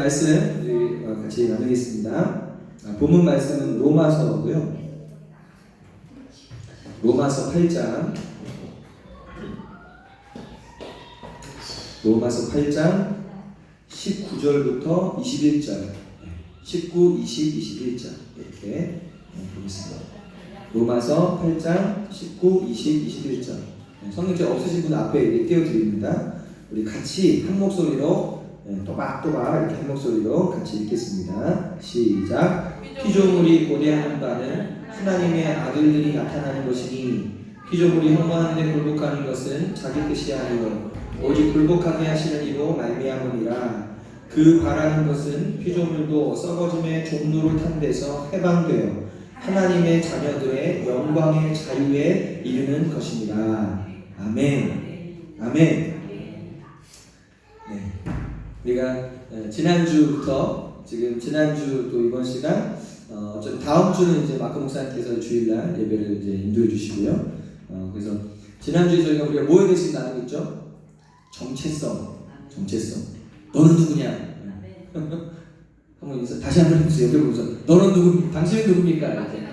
말씀 우리 같이 나누겠습니다. 본문 말씀은 로마서고요. 로마서 8장 19절부터 21절 19, 20, 21절 이렇게 보겠습니다. 로마서 8장 19, 20, 21절 성경책 없으신 분 앞에 띄워드립니다. 우리 같이 한 목소리로 또박또박 이렇게 한 목소리로 같이 읽겠습니다. 시작. 피조물이 고대하는 바는 하나님의 아들들이 나타나는 것이니 피조물이 험한 데 굴복하는 것은 자기 뜻이 아니요 오직 굴복하게 하시는 이로 말미암으니라. 그 바라는 것은 피조물도 썩어짐의 종로를 탄 데서 해방되어 하나님의 자녀들의 영광의 자유에 이르는 것입니다. 아멘. 아멘. 네. 우리가 지난주부터 지난주 또 이번 시간 다음 주는 이제 마크 목사님께서 주일날 예배를 이제 인도해 주시고요. 그래서 지난주에 저희가 우리가 뭐에 대해서 나누겠죠? 정체성. 너는 누구냐? 한번 인사 다시 한번 해주세요. 옆에 보면서 너는 누구? 당신은 누굽니까? 이렇게.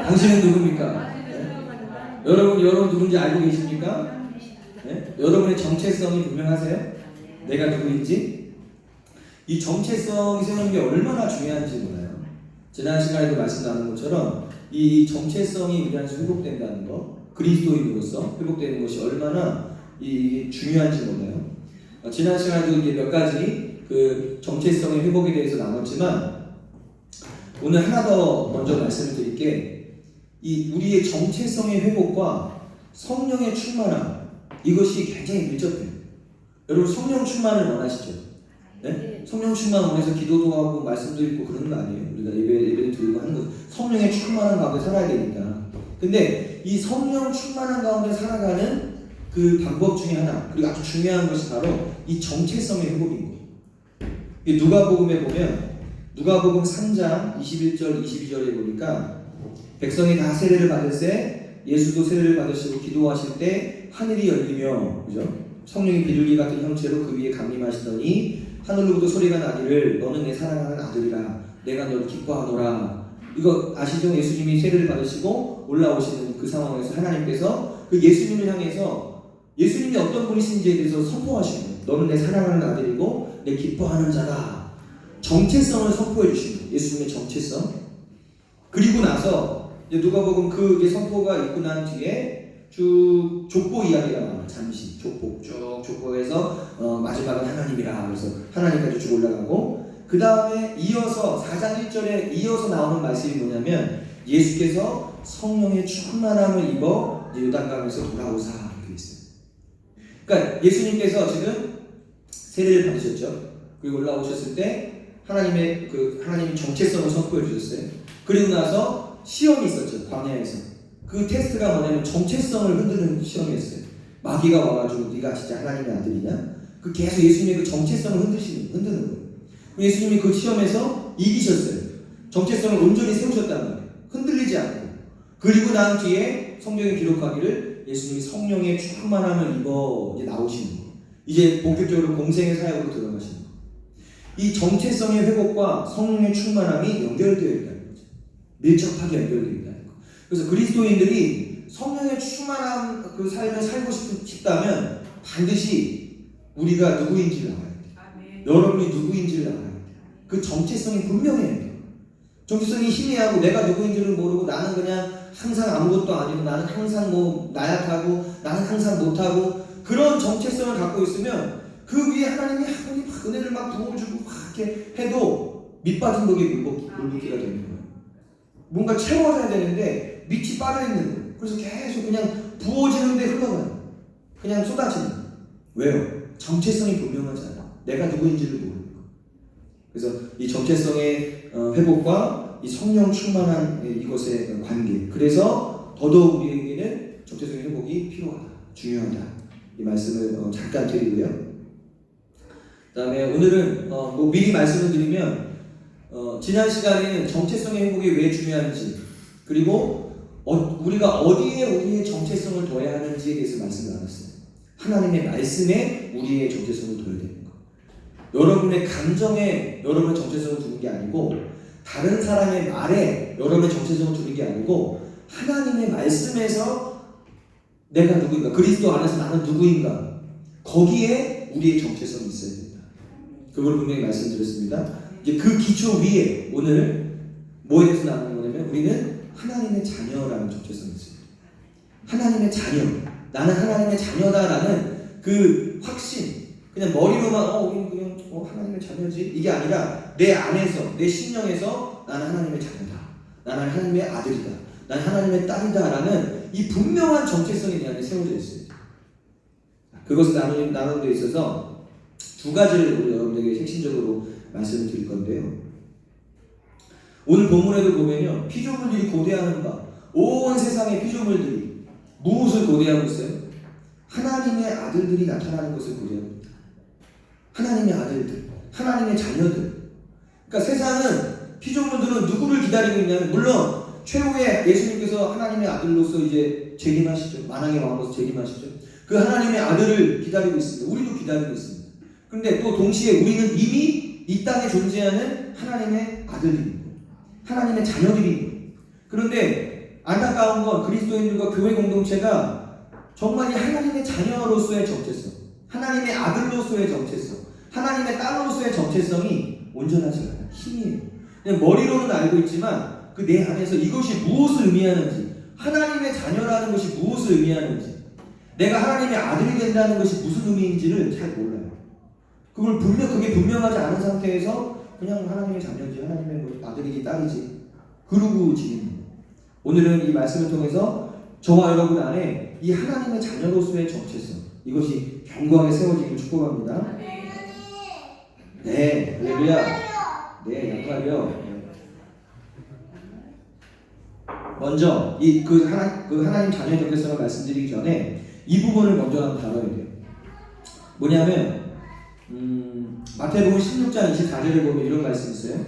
당신은 누굽니까? 네? 여러분 누군지 알고 계십니까? 네? 여러분의 정체성이 분명하세요? 내가 누구인지? 이 정체성이 세우는 게 얼마나 중요한지 몰라요. 지난 시간에도 말씀 나눈 것처럼 이 정체성이 우리 안에서 회복된다는 거, 그리스도인으로서 회복되는 것이 얼마나 이 중요한지 몰라요. 지난 시간에도 이제 몇 가지 그 정체성의 회복에 대해서 나눴지만 오늘 하나 더 먼저 말씀을 드릴게, 이 우리의 정체성의 회복과 성령의 충만함, 이것이 굉장히 밀접해요. 여러분 성령 충만을 원하시죠? 네? 성령 충만 원해서 기도도 하고 말씀도 읽고 그러는 거 아니에요. 우리가 예배를 드리고 하는 거 성령의 충만한 가운데 살아야 되니까. 근데 이 성령 충만한 가운데 살아가는 그 방법 중에 하나, 그리고 아주 중요한 것이 바로 이 정체성의 회복인 거예요. 누가복음에 보면 누가복음 3장 21절 22절에 보니까 백성이 다 세례를 받을세 예수도 세례를 받으시고 기도하실 때 하늘이 열리며, 그죠? 성령이 비둘기 같은 형체로 그 위에 강림하시더니 하늘로부터 소리가 나기를 너는 내 사랑하는 아들이라 내가 너를 기뻐하노라. 이거 아시죠? 예수님이 세례를 받으시고 올라오시는 그 상황에서 하나님께서 그 예수님을 향해서 예수님이 어떤 분이신지에 대해서 선포하시는 거예요. 너는 내 사랑하는 아들이고 내 기뻐하는 자다. 정체성을 선포해 주시는 거예요. 예수님의 정체성. 그리고 나서 누가복음 그 선포가 있고 난 뒤에 쭉 족보 이야기가 나와요. 잠시 족보에서 마지막은 하나님이라. 그래서 하나님까지 쭉 올라가고 그 다음에 이어서 4장 1절에 이어서 나오는 말씀이 뭐냐면 예수께서 성령의 충만함을 입어 요단강에서 돌아오사 이렇게 있어요. 그러니까 예수님께서 지금 세례를 받으셨죠. 그리고 올라오셨을 때 하나님의 하나님이 정체성을 선포해 주셨어요. 그리고 나서 시험이 있었죠. 광야에서. 그 테스트가 뭐냐면 정체성을 흔드는 시험이었어요. 마귀가 와가지고 네가 진짜 하나님의 아들이냐? 그 계속 예수님의 그 정체성을 흔드는 거예요. 예수님이 그 시험에서 이기셨어요. 정체성을 온전히 세우셨단 말이에요. 흔들리지 않고. 그리고 난 뒤에 성경에 기록하기를 예수님이 성령의 충만함을 입어 이제 나오시는 거예요. 이제 본격적으로 공생의 사역으로 들어가시는 거예요. 이 정체성의 회복과 성령의 충만함이 연결되어 있다는 거죠. 밀접하게 연결되어 있다는 거예요. 그래서 그리스도인들이 성령의 충만한 그 삶을 살고 싶다면 반드시 우리가 누구인지를 알아야 돼요. 여러분이 누구인지를 알아야 돼요. 그 정체성이 분명해야 돼요. 정체성이 희미하고 내가 누구인지를 모르고 나는 그냥 항상 아무것도 아니고 나는 항상 나약하고 나는 항상 못하고 그런 정체성을 갖고 있으면 그 위에 하나님이 막 은혜를 막 부어주고 막 이렇게 해도 밑빠진 독에 물붓기가 되는 거예요. 뭔가 채워져야 되는데 밑이 빠져있는 거예요. 그래서 계속 그냥 부어지는데 흘러가요. 그냥 쏟아지는 거예요. 왜요? 정체성이 분명하지 않아요. 내가 누구인지를 모르는 거예요. 그래서 이 정체성의 회복과 이 성령 충만한 이것의 관계, 그래서 더더욱 우리에게는 정체성의 회복이 필요하다, 중요하다, 이 말씀을 잠깐 드리고요. 그 다음에 오늘은 미리 말씀을 드리면 지난 시간에는 정체성의 회복이 왜 중요한지, 그리고 우리가 어디에 우리의 정체성을 둬야 하는지에 대해서 말씀을 나눴어요. 하나님의 말씀에 우리의 정체성을 둬야 되는 거. 여러분의 감정에 여러분의 정체성을 두는 게 아니고 다른 사람의 말에 여러분의 정체성을 두는 게 아니고 하나님의 말씀에서 내가 누구인가, 그리스도 안에서 나는 누구인가, 거기에 우리의 정체성이 있어야 된다. 그걸 분명히 말씀드렸습니다. 이제 그 기초 위에 오늘 뭐에 대해서 나누는 거냐면 우리는 하나님의 자녀라는 정체성이 있습니다. 하나님의 자녀, 나는 하나님의 자녀다라는 그 확신, 그냥 머리로만 우리는 그냥 하나님의 자녀지, 이게 아니라 내 안에서, 내 심령에서 나는 하나님의 자녀다, 나는 하나님의 아들이다, 나는 하나님의 딸이다라는 이 분명한 정체성이 내 안에 세워져 있습니다. 그것을 나누는 데 있어서 두 가지를 우리 여러분들에게 핵심적으로 말씀을 드릴 건데요. 오늘 본문에도 보면요, 피조물들이 고대하는 바, 온 세상의 피조물들이 무엇을 고대하고 있어요? 하나님의 아들들이 나타나는 것을 고대합니다. 하나님의 아들들, 하나님의 자녀들. 그러니까 세상은, 피조물들은 누구를 기다리고 있냐면, 물론 최후에 예수님께서 하나님의 아들로서 이제 재림하시죠. 만왕의 왕으로서 재림하시죠. 그 하나님의 아들을 기다리고 있습니다. 우리도 기다리고 있습니다. 그런데 또 동시에 우리는 이미 이 땅에 존재하는 하나님의 아들입니다. 하나님의 자녀들입니다. 그런데 안타까운 건 그리스도인들과 교회 공동체가 정말 이 하나님의 자녀로서의 정체성, 하나님의 아들로서의 정체성, 하나님의 딸로서의 정체성이 온전하지 않아요. 힘이에요. 그냥 머리로는 알고 있지만 그 내 안에서 이것이 무엇을 의미하는지, 하나님의 자녀라는 것이 무엇을 의미하는지, 내가 하나님의 아들이 된다는 것이 무슨 의미인지를 잘 몰라요. 그게 분명하지 않은 상태에서 그냥 하나님의 자녀지, 하나님의 아들이지 딸이지 그러고 지내는 거예요. 오늘은 이 말씀을 통해서 저와 여러분 안에 이 하나님의 자녀로서의 정체성, 이것이 견고하게 세워지기를 축복합니다. 네, 할렐루야. 네, 약하려. 먼저 그 하나님 자녀의 정체성을 말씀드리기 전에 이 부분을 먼저 한번 다뤄야 돼요. 뭐냐면 마태복음 16장 24절을 보면 이런 말씀이 있어요.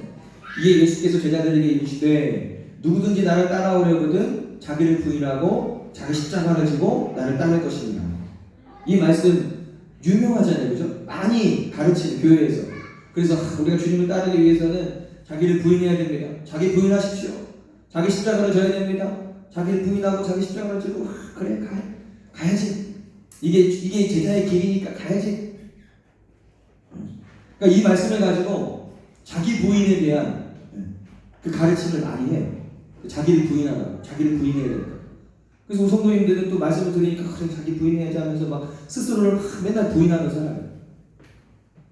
이에 예수께서 제자들에게 이르시되 누구든지 나를 따라오려거든 자기를 부인하고 자기 십자가를 지고 나를 따를 것입니다. 이 말씀 유명하잖아요, 그죠? 많이 가르치는 교회에서. 그래서 우리가 주님을 따르기 위해서는 자기를 부인해야 됩니다. 자기 부인하십시오. 자기 십자가를 져야 됩니다. 자기를 부인하고 자기 십자가를 지고 그래 가야지. 이게 제자의 길이니까 가야지. 그러니까 이 말씀을 가지고 자기 부인에 대한 그 가르침을 많이 해요. 자기를 부인하라, 자기를 부인해야 된다. 그래서 성도님들은 또 말씀을 들으니까 그래 자기 부인해야지 하면서 막 스스로를 맨날 부인하면서 살아요.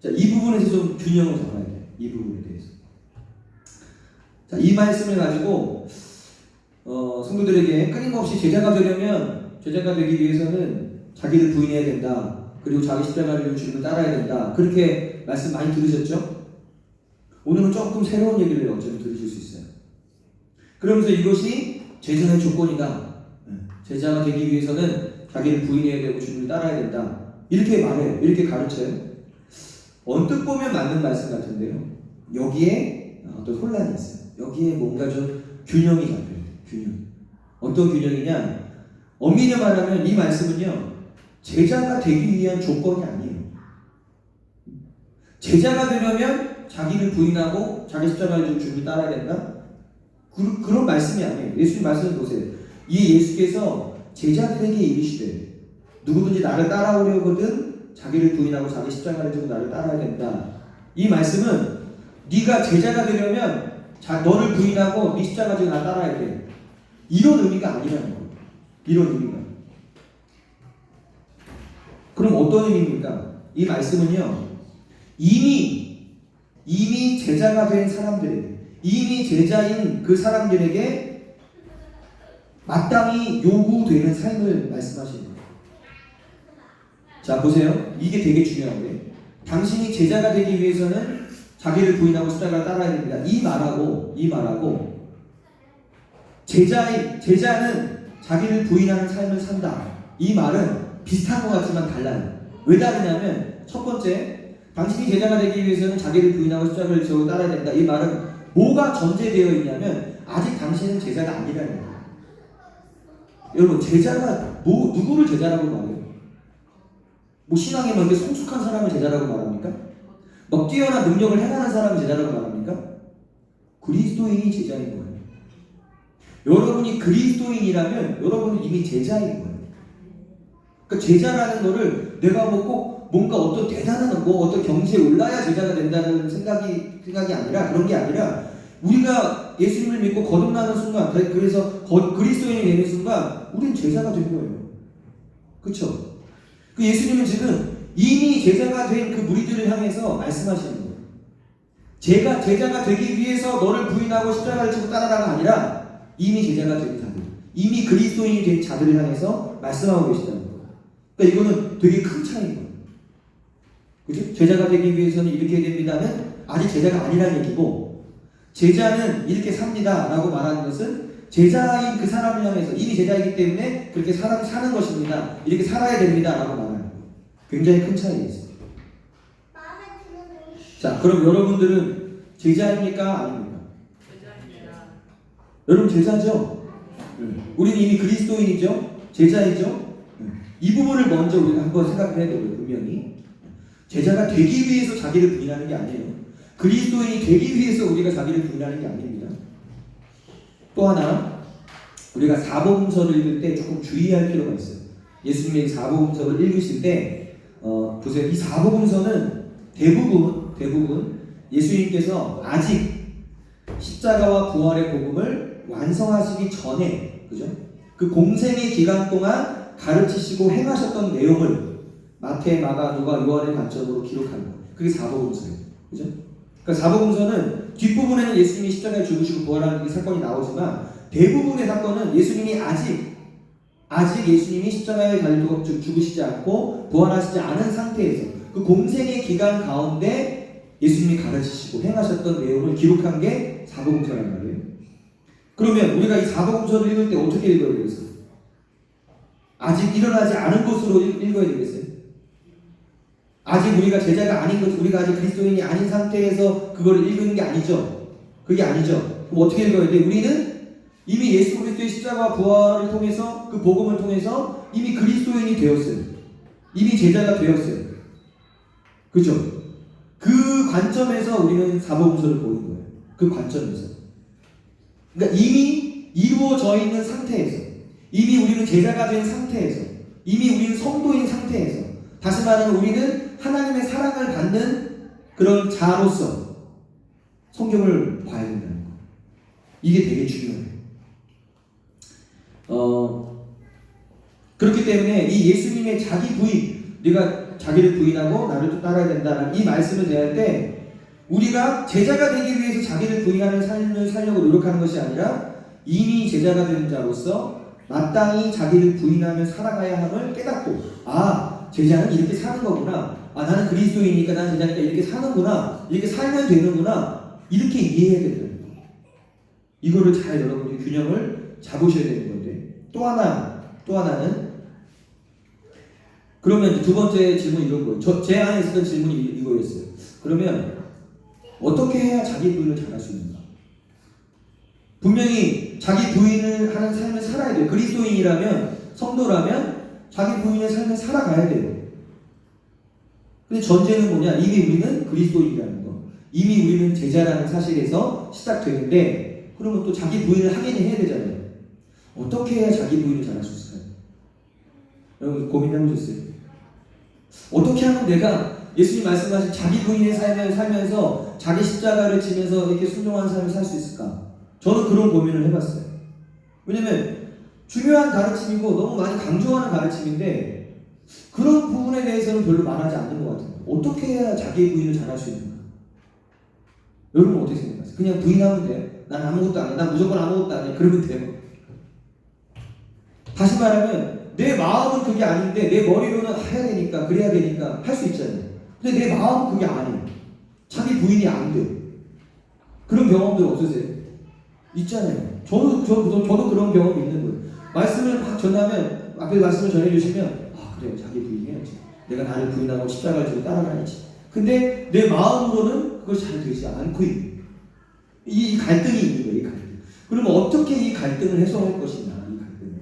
자, 이 부분에서 좀 균형을 잡아야 돼요. 이 부분에 대해서. 자, 이 말씀을 가지고 성도들에게 끊임없이 제자가 되기 위해서는 자기를 부인해야 된다. 그리고 자기 십자가를 지고 주님을 따라야 된다. 그렇게 말씀 많이 들으셨죠? 오늘은 조금 새로운 얘기를 어쩌면 들으실 수 있어요. 그러면서 이것이 제자의 조건이다. 제자가 되기 위해서는 자기를 부인해야 되고 주님을 따라야 된다. 이렇게 말해요. 이렇게 가르쳐요. 언뜻 보면 맞는 말씀 같은데요. 여기에 어떤 혼란이 있어요. 여기에 뭔가 좀 균형이 잡혀야 돼요. 균형. 어떤 균형이냐? 엄밀히 말하면 이 말씀은요, 제자가 되기 위한 조건이 아니에요. 제자가 되려면 자기를 부인하고 자기 십자가를 지고 주님을 따라야 된다? 그런 말씀이 아니에요. 예수님 말씀을 보세요. 이 예수께서 제자들에게 이르시되 누구든지 나를 따라오려거든 자기를 부인하고 자기 십자가를 지고 나를 따라야 된다. 이 말씀은 네가 제자가 되려면 너를 부인하고 네 십자가 지고 나 따라야 돼. 이런 의미가 아니라는 거예요. 이런 의미가. 그럼 어떤 의미입니까? 이 말씀은요, 이미 제자가 된 사람들에게, 이미 제자인 그 사람들에게 마땅히 요구되는 삶을 말씀하시는 거예요. 자, 보세요. 이게 되게 중요한 거예요. 당신이 제자가 되기 위해서는 자기를 부인하고 십자가를 따라야 됩니다. 이 말하고 제자는 자기를 부인하는 삶을 산다. 이 말은 비슷한 것 같지만 달라요. 왜 다르냐면, 첫 번째, 당신이 제자가 되기 위해서는 자기를 부인하고 십자가를 지고 따라야 된다. 이 말은 뭐가 전제되어 있냐면 아직 당신은 제자가 아니라는 거예요. 여러분, 제자가 누구를 제자라고 말해요? 신앙에 뭐 이렇게 성숙한 사람을 제자라고 말합니까? 막 뛰어난 능력을 행하는 사람이 제자라고 말합니까? 그리스도인이 제자인 거예요. 여러분이 그리스도인이라면 여러분은 이미 제자인 거예요. 그러니까 제자라는 거를 내가 뭐 꼭 뭔가 어떤 대단한 어떤 경지에 올라야 제자가 된다는 생각이 아니라, 그런 게 아니라 우리가 예수님을 믿고 거듭나는 순간, 그래서 그리스도인이 되는 순간 우린 제자가 된 거예요. 그렇죠? 그 예수님은 지금 이미 제자가 된 그 무리들을 향해서 말씀하시는 거예요. 제자가 되기 위해서 너를 부인하고 십자가를 지고 따라라가 아니라 이미 제자가 된 자들, 이미 그리스도인이 된 자들을 향해서 말씀하고 계시다는 거예요. 그러니까 이거는 되게 큰 차이인 거예요. 그죠? 제자가 되기 위해서는 이렇게 해야 됩니다는 아직 제자가 아니라는 얘기고, 제자는 이렇게 삽니다 라고 말하는 것은 제자인 그 사람을 향해서 이미 제자이기 때문에 그렇게 사는 것입니다, 이렇게 살아야 됩니다 라고 말하는 거예요. 굉장히 큰 차이가 있어요. 자, 그럼 여러분들은 제자입니까? 아닙니까? 제자입니다. 여러분 제자죠? 우리는 이미 그리스도인이죠? 제자이죠? 이 부분을 먼저 우리가 한번 생각해야 되고요. 분명히 제자가 되기 위해서 자기를 부인하는 게 아니에요. 그리스도인이 되기 위해서 우리가 자기를 부인하는 게 아닙니다. 또 하나, 우리가 사복음서를 읽을 때 조금 주의할 필요가 있어요. 예수님의 사복음서를 읽으실 때 보세요. 이 사복음서는 대부분 예수님께서 아직 십자가와 부활의 복음을 완성하시기 전에, 그죠? 그 공생의 기간 동안 가르치시고 행하셨던 내용을 마태, 마가, 누가, 요한의 관점으로 기록한 거예요. 그게 사복음서예요. 그죠? 그러니까 사복음서는 뒷부분에는 예수님이 십자가에 죽으시고 부활하는 이 사건이 나오지만 대부분의 사건은 예수님이 아직 예수님이 십자가에 달려 죽으시지 않고 부활하시지 않은 상태에서 그 공생의 기간 가운데 예수님이 가르치시고 행하셨던 내용을 기록한 게 사복음서란 말이에요. 그러면 우리가 이 사복음서를 읽을 때 어떻게 읽어야 되겠어요? 아직 일어나지 않은 것으로 읽어야 되겠어요? 아직 우리가 제자가 아닌 것, 우리가 아직 그리스도인이 아닌 상태에서 그걸 읽는 게 아니죠. 그게 아니죠. 그럼 어떻게 읽어야 돼? 우리는 이미 예수 그리스도의 십자가 부활을 통해서, 그 복음을 통해서 이미 그리스도인이 되었어요. 이미 제자가 되었어요. 그죠? 그 관점에서 우리는 사복음서를 보는 거예요. 그 관점에서. 그러니까 이미 이루어져 있는 상태에서, 이미 우리는 제자가 된 상태에서, 이미 우리는 성도인 상태에서, 다시 말하면 우리는 하나님의 사랑을 받는 그런 자로서 성경을 봐야 된다는 거. 이게 되게 중요해요. 그렇기 때문에 이 예수님의 자기 부인, 네가 자기를 부인하고 나를 또 따라야 된다는 이 말씀을 대할 때 우리가 제자가 되기 위해서 자기를 부인하는 삶을 살려고 노력하는 것이 아니라 이미 제자가 된 자로서 마땅히 자기를 부인하며 살아가야 함을 깨닫고, 제자는 이렇게 사는 거구나, 나는 그리스도이니까 나는 제자니까 이렇게 사는구나, 이렇게 살면 되는구나, 이렇게 이해해야 된다는 거예요. 이거를 잘 여러분이 균형을 잡으셔야 되는 건데, 또 하나는 그러면 이제 두 번째 질문이 이런 거예요. 제 안에 있었던 질문이 이거였어요. 그러면 어떻게 해야 자기 부인을 잘할 수 있는가? 분명히 자기 부인을 하는 삶을 살아야 돼요. 그리스도인이라면, 성도라면 자기 부인의 삶을 살아가야 돼요. 근데 전제는 뭐냐? 이미 우리는 그리스도인이라는 거, 이미 우리는 제자라는 사실에서 시작되는데, 그러면 또 자기 부인을 하긴 해야 되잖아요. 어떻게 해야 자기 부인을 잘할 수 있을까요? 여러분 고민해보셨어요? 어떻게 하면 내가 예수님 말씀하신 자기 부인의 삶을 살면서 자기 십자가를 지면서 이렇게 순종한 삶을 살 수 있을까? 저는 그런 고민을 해봤어요. 왜냐면 중요한 가르침이고 너무 많이 강조하는 가르침인데 그런 부분에 대해서는 별로 말하지 않는 것 같아요. 어떻게 해야 자기 부인을 잘할 수 있는가? 여러분 어떻게 생각하세요? 그냥 부인하면 돼요? 난 아무것도 안 해. 난 무조건 아무것도 안 해. 그러면 돼요. 다시 말하면 내 마음은 그게 아닌데 내 머리로는 해야 되니까, 그래야 되니까 할 수 있잖아요. 근데 내 마음은 그게 아니에요. 자기 부인이 안 돼. 그런 경험들 없으세요? 있잖아요. 저도 그런 경험이 있는 거예요. 말씀을 막 전하면, 앞에 말씀을 전해주시면, 그래요. 자기 부인해야지. 내가 나를 부인하고 십자가를 지고 따라가야지. 근데 내 마음으로는 그것이 잘 되지 않고 있는 거예요. 이 갈등이 있는 거예요. 이 갈등. 그러면 어떻게 이 갈등을 해소할 것이냐, 이 갈등을.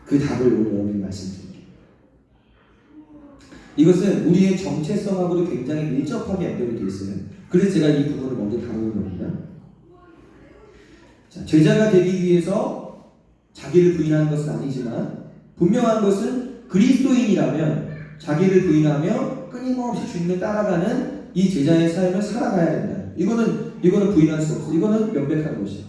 그 답을 오늘 여러분이 말씀드릴게요. 이것은 우리의 정체성하고도 굉장히 밀접하게 연결이 되어 있어요. 그래서 제가 이 부분을 먼저 다루는 겁니다. 자, 제자가 되기 위해서 자기를 부인하는 것은 아니지만 분명한 것은 그리스도인이라면 자기를 부인하며 끊임없이 주님을 따라가는 이 제자의 삶을 살아가야 된다. 이거는 부인할 수 없어. 이거는 명백한 것이야.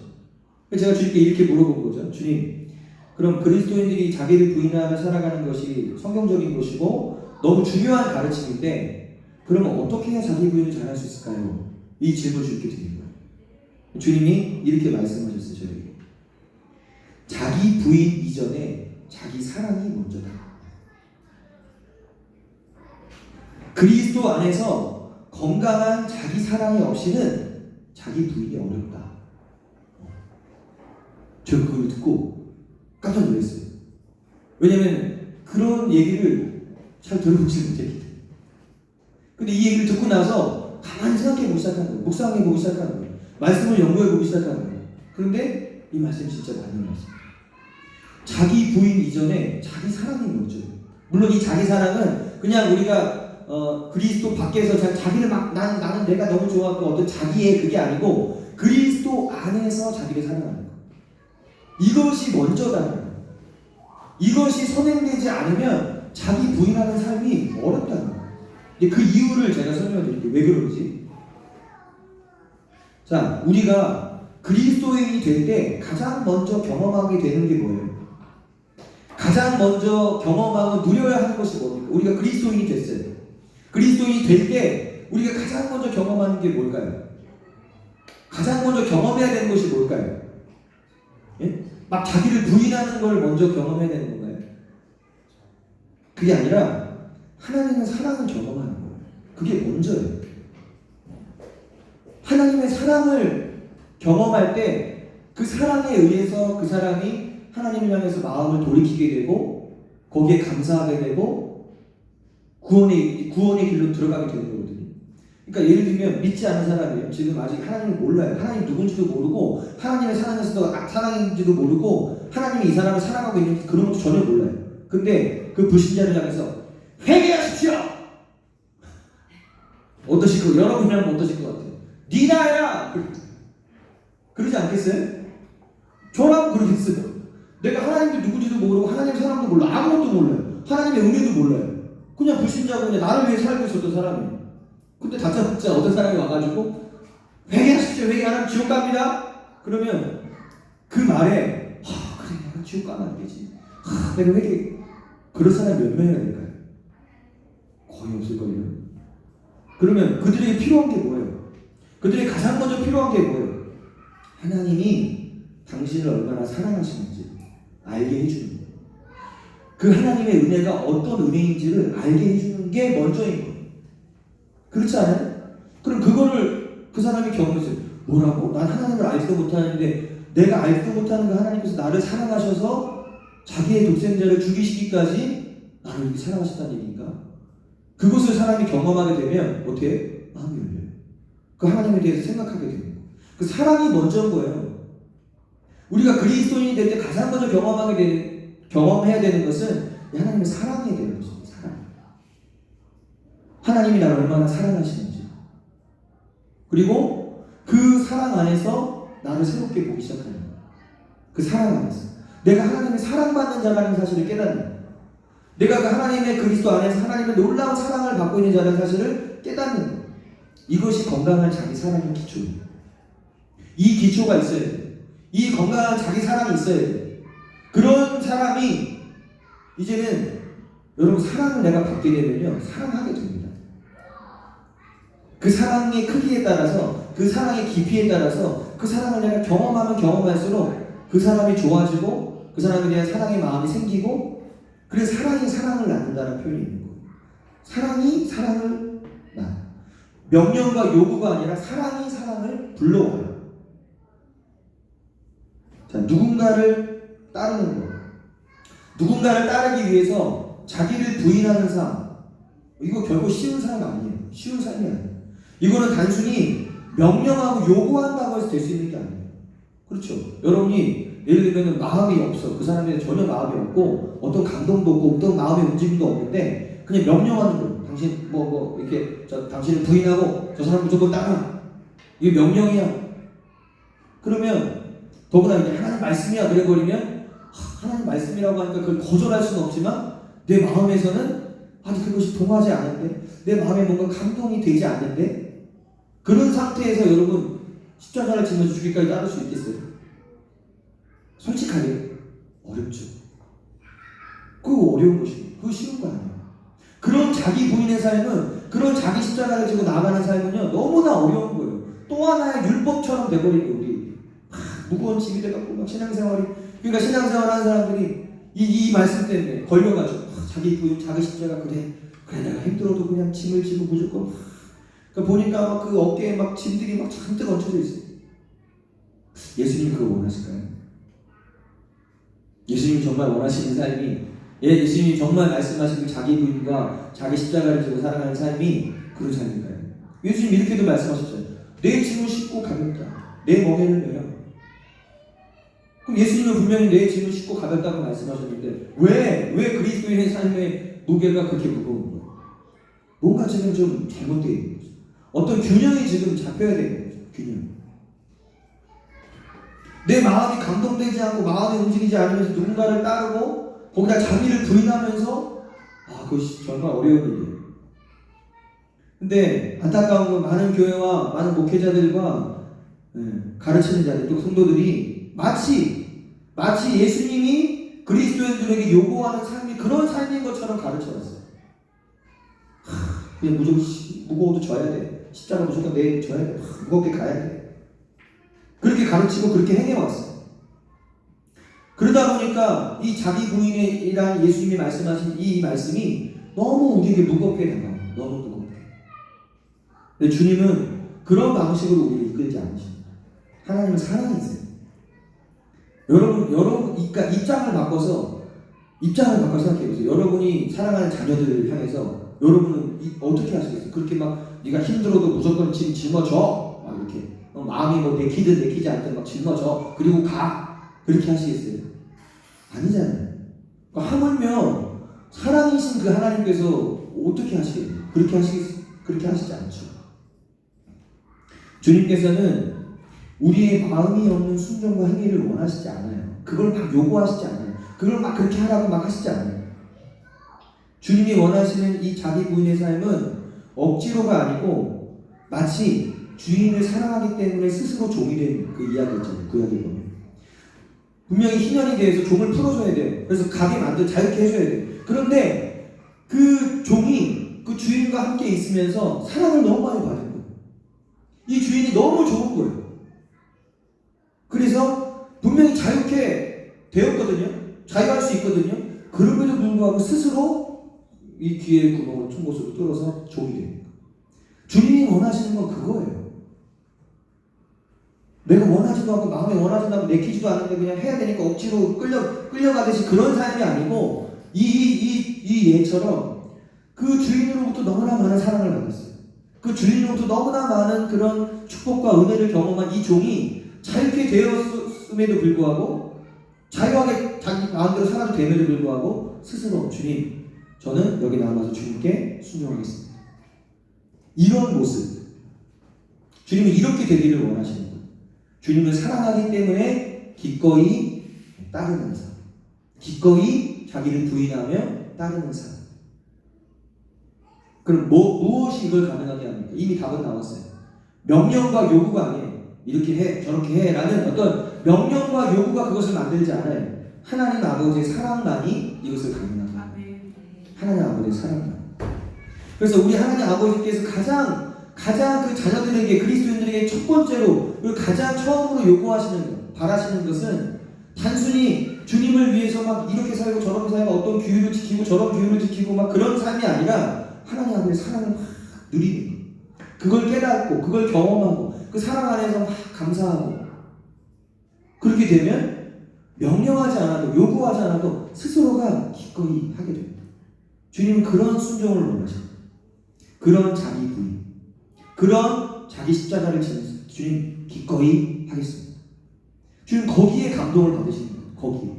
제가 주님께 이렇게 물어본 거죠. 주님, 그럼 그리스도인들이 자기를 부인하며 살아가는 것이 성경적인 것이고 너무 중요한 가르침인데 그러면 어떻게 해야 자기 부인을 잘할 수 있을까요? 이 질문을 주님께 드린 거예요. 주님이 이렇게 말씀하셨어요. 저에게. 자기 부인 이전에 자기 사랑이 먼저다. 그리스도 안에서 건강한 자기 사랑이 없이는 자기 부인이 어렵다. 저 그걸 듣고 깜짝 놀랐어요. 왜냐면 그런 얘기를 잘 들어보지 못했기 때문에. 근데 이 얘기를 듣고 나서 가만히 생각해보기 시작하는 거예요. 묵상해보기 시작하는 거예요. 말씀을 연구해보기 시작하는 거예요. 그런데 이 말씀이 진짜 맞는 말씀이에요. 자기 부인 이전에 자기 사랑이 먼저예요. 물론 이 자기 사랑은 그냥 우리가 그리스도 밖에서 자기를 막 나는 내가 너무 좋아하고 어떤 자기의 그게 아니고 그리스도 안에서 자기를 사랑하는 거예요. 이것이 먼저다는 거예요. 이것이 선행되지 않으면 자기 부인하는 삶이 어렵다는 거예요. 근데 그 이유를 제가 설명해 드릴게요. 왜 그런지. 자, 우리가 그리스도인이 될 때 가장 먼저 경험하게 되는 게 뭐예요? 가장 먼저 경험하고 누려야 하는 것이 뭡니까? 우리가 그리스도인이 됐어요. 그리스도인이 될 때 우리가 가장 먼저 경험하는 게 뭘까요? 가장 먼저 경험해야 되는 것이 뭘까요? 예? 막 자기를 부인하는 걸 먼저 경험해야 되는 건가요? 그게 아니라 하나님의 사랑을 경험하는 거예요. 그게 먼저예요. 하나님의 사랑을 경험할 때 그 사랑에 의해서 그 사람이 하나님을 향해서 마음을 돌이키게 되고 거기에 감사하게 되고 구원의 길로 들어가게 되는 거거든요. 그러니까 예를 들면 믿지 않은 사람이에요. 지금 아직 하나님을 몰라요. 하나님 누군지도 모르고 하나님의 사랑에서도 사랑인지도 모르고 하나님이 이 사람을 사랑하고 있는지 그런 것도 전혀 몰라요. 근데 그 불신자를 향해서 회개하십시오! 어떠실 것, 여러분이라면 어떠실 것 같아요? 네 나야! 그러지 않겠어요? 저라면 그러겠어요. 내가 하나님도 누군지도 모르고 하나님 사랑도 몰라. 아무것도 몰라요. 하나님의 은혜도 몰라요. 그냥 불신자고 그냥 나를 위해 살고 있었던 사람이에요. 근데 다짜고짜 어떤 사람이 와가지고 회개하십시오. 회개 안 하면 지옥 갑니다. 그러면 그 말에 그래 내가 지옥 가면 안 되지. 내가 회개 그런 사람이 몇 명이나 될까요? 거의 없을걸요. 그러면 그들에게 필요한 게 뭐예요? 그들에게 가장 먼저 필요한 게 뭐예요? 하나님이 당신을 얼마나 사랑하시는지 알게 해주는 거예요. 그 하나님의 은혜가 어떤 은혜인지를 알게 해주는 게 먼저인 거예요. 그렇지 않아요? 그럼 그거를 그 사람이 경험했어요. 뭐라고? 난 하나님을 알지도 못하는데 내가 알지도 못하는 그 하나님께서 나를 사랑하셔서 자기의 독생자를 죽이시기까지 나를 이렇게 사랑하셨다는 얘기인가? 그것을 사람이 경험하게 되면 어떻게 해요? 마음이 열려요. 그 하나님에 대해서 생각하게 되는 거예요. 그 사랑이 먼저인 거예요. 우리가 그리스도인이 될 때 가장 먼저 경험해야 되는 것은 하나님의 사랑이 되는 것입니다. 사랑. 하나님이 나를 얼마나 사랑하시는지. 그리고 그 사랑 안에서 나를 새롭게 보기 시작하는 거예요. 그 사랑 안에서. 내가 하나님의 사랑받는 자라는 사실을 깨닫는 거예요. 내가 그 하나님의 그리스도 안에서 하나님의 놀라운 사랑을 받고 있는 자라는 사실을 깨닫는 거예요. 이것이 건강한 자기 사랑의 기초입니다. 이 기초가 있어야 돼요. 이 건강한 자기 사랑이 있어야 돼요. 그런 사람이 이제는 여러분 사랑을 내가 받게 되면요 사랑하게 됩니다. 그 사랑의 크기에 따라서 그 사랑의 깊이에 따라서 그 사랑을 내가 경험하면 경험할수록 그 사람이 좋아지고 그 사람에 대한 사랑의 마음이 생기고 그래서 사랑이 사랑을 낳는다는 표현이 있는 거예요. 사랑이 사랑을 낳아. 명령과 요구가 아니라 사랑이 사랑을 불러와요. 자, 누군가를 따르는 것. 누군가를 따르기 위해서 자기를 부인하는 삶. 이거 결코 쉬운 삶 아니에요. 쉬운 삶이 아니에요. 이거는 단순히 명령하고 요구한다고 해서 될 수 있는 게 아니에요. 그렇죠. 여러분이 예를 들면 마음이 없어. 그 사람에 전혀 마음이 없고 어떤 감동도 없고 어떤 마음의 움직임도 없는데 그냥 명령하는 거예요. 당신 이렇게 당신을 부인하고 저 사람 무조건 따라. 이게 명령이야. 그러면 더구나 이제 하나님 말씀이야 그래버리면 하나님 말씀이라고 하니까 그걸 거절할 수는 없지만 내 마음에서는 아니 그것이 동하지 않은데 내 마음에 뭔가 감동이 되지 않는데 그런 상태에서 여러분 십자가를 지면서 주기까지 따를 수 있겠어요? 솔직하게 어렵죠. 그거 어려운 것이고 그거 쉬운 거 아니에요. 그런 자기 부인의 삶은 그런 자기 십자가를 지고 나아가는 삶은요 너무나 어려운 거예요. 또 하나의 율법처럼 돼버리고 우리 무거운 짐이 돼갖고 막 신앙생활이 그러니까 신앙생활하는 사람들이 이 말씀 때문에 걸려가지고 자기 부인 자기 십자가 그래 내가 힘들어도 그냥 짐을 지고 무조건 그러니까 보니까 막 그 어깨에 막 짐들이 막 잔뜩 얹혀져 있어요. 예수님 그거 원하실까요? 예수님이 정말 원하시는 삶이 예수님이 정말 말씀하신 그 자기 부인과 자기 십자가를 지고 살아가는 삶이 그런 삶인가요? 예수님 이렇게도 말씀하셨잖아요. 내 짐을 싣고 가볍다. 내 멍에를 메라. 그럼 예수님은 분명히 내 짐을 싣고 가볍다고 말씀하셨는데 왜 그리스도인의 삶의 무게가 그렇게 무거운 거예요? 뭔가 지금 좀 잘못되어 있는 거죠. 어떤 균형이 지금 잡혀야 되는 거죠. 균형. 내 마음이 감동되지 않고 마음이 움직이지 않으면서 누군가를 따르고 거기다 자기를 부인하면서 그것이 정말 어려운 일이에요. 근데 안타까운 건 많은 교회와 많은 목회자들과 가르치는 자들 또 성도들이 마치 예수님이 그리스도인들에게 요구하는 삶이 그런 삶인 것처럼 가르쳐놨어요. 그냥 무조건 무거워도 져야 돼. 십자가 무조건 내일 져야 돼. 무겁게 가야 돼. 그렇게 가르치고 그렇게 행해왔어요. 그러다 보니까 이 자기 부인이란 예수님이 말씀하신 이 말씀이 너무 우리에게 무겁게 다가와요. 너무 무겁게. 근데 주님은 그런 방식으로 우리를 이끌지 않으십니다. 하나님은 사랑이세요. 여러분, 그러니까 입장을 바꿔서 생각해보세요. 여러분이 사랑하는 자녀들을 향해서 여러분은 어떻게 하시겠어요? 그렇게 막 네가 힘들어도 무조건 짐 짊어져. 막 이렇게 마음이 내키든 내키지 않든 막 짊어져. 그리고 가. 그렇게 하시겠어요? 아니잖아요. 그러니까 하물며 사랑이신 그 하나님께서 어떻게 하시겠어요? 그렇게 하시지 않죠. 주님께서는 우리의 마음이 없는 순종과 행위를 원하시지 않아요. 그걸 막 요구하시지 않아요. 그걸 막 그렇게 하라고 막 하시지 않아요. 주님이 원하시는 이 자기 부인의 삶은 억지로가 아니고 마치 주인을 사랑하기 때문에 스스로 종이 된 그 이야기 있잖아요. 그 이야기 보면 분명히 희년이 대해서 종을 풀어줘야 돼요. 그래서 가게 만들어 자유케 해줘야 돼요. 그런데 그 종이 그 주인과 함께 있으면서 사랑을 너무 많이 받은 거예요. 이 주인이 너무 좋은 거예요. 그래서 분명히 자유케 되었거든요. 자유할 수 있거든요. 그럼에도 불구하고 스스로 이 귀에 구멍을 튼 곳으로 뚫어서 종이 됩니다. 주님이 원하시는 건 그거예요. 내가 원하지도 않고 마음에 원하지도 않고 내키지도 않는데 그냥 해야 되니까 억지로 끌려가듯이 그런 삶이 아니고 이 예처럼 그 주인으로부터 너무나 많은 사랑을 받았어요. 그 주인으로부터 너무나 많은 그런 축복과 은혜를 경험한 이 종이 자유케 되었음에도 불구하고 자유하게 자기 마음대로 살아도 됨에도 불구하고 스스로 주님 저는 여기 남아서 주님께 순종하겠습니다. 이런 모습 주님은 이렇게 되기를 원하시는 거예요. 주님을 사랑하기 때문에 기꺼이 따르는 삶, 기꺼이 자기를 부인하며 따르는 삶. 그럼 무엇이 이걸 가능하게 합니까? 이미 답은 나왔어요. 명령과 요구가 아니에요. 이렇게 해, 저렇게 해 라는 어떤 명령과 요구가 그것을 만들지 않아요. 하나님 아버지의 사랑만이 이것을 가능합니다. 하나님 아버지의 사랑만. 그래서 우리 하나님 아버지께서 가장 그 자녀들에게 그리스도인들에게 첫 번째로 그리고 가장 처음으로 요구하시는 것, 바라시는 것은 단순히 주님을 위해서 막 이렇게 살고 저렇게 살고 어떤 규율을 지키고 저런 규율을 지키고 막 그런 삶이 아니라 하나님 아버지의 사랑을 막 누리는 것. 그걸 깨닫고 그걸 경험하고 그 사랑 안에서 막 감사하고 그렇게 되면 명령하지 않아도 요구하지 않아도 스스로가 기꺼이 하게 됩니다. 주님은 그런 순종을 원하십니다. 그런 자기 부인, 그런 자기 십자가를 지면서 주님 기꺼이 하겠습니다. 주님 거기에 감동을 받으십니다. 거기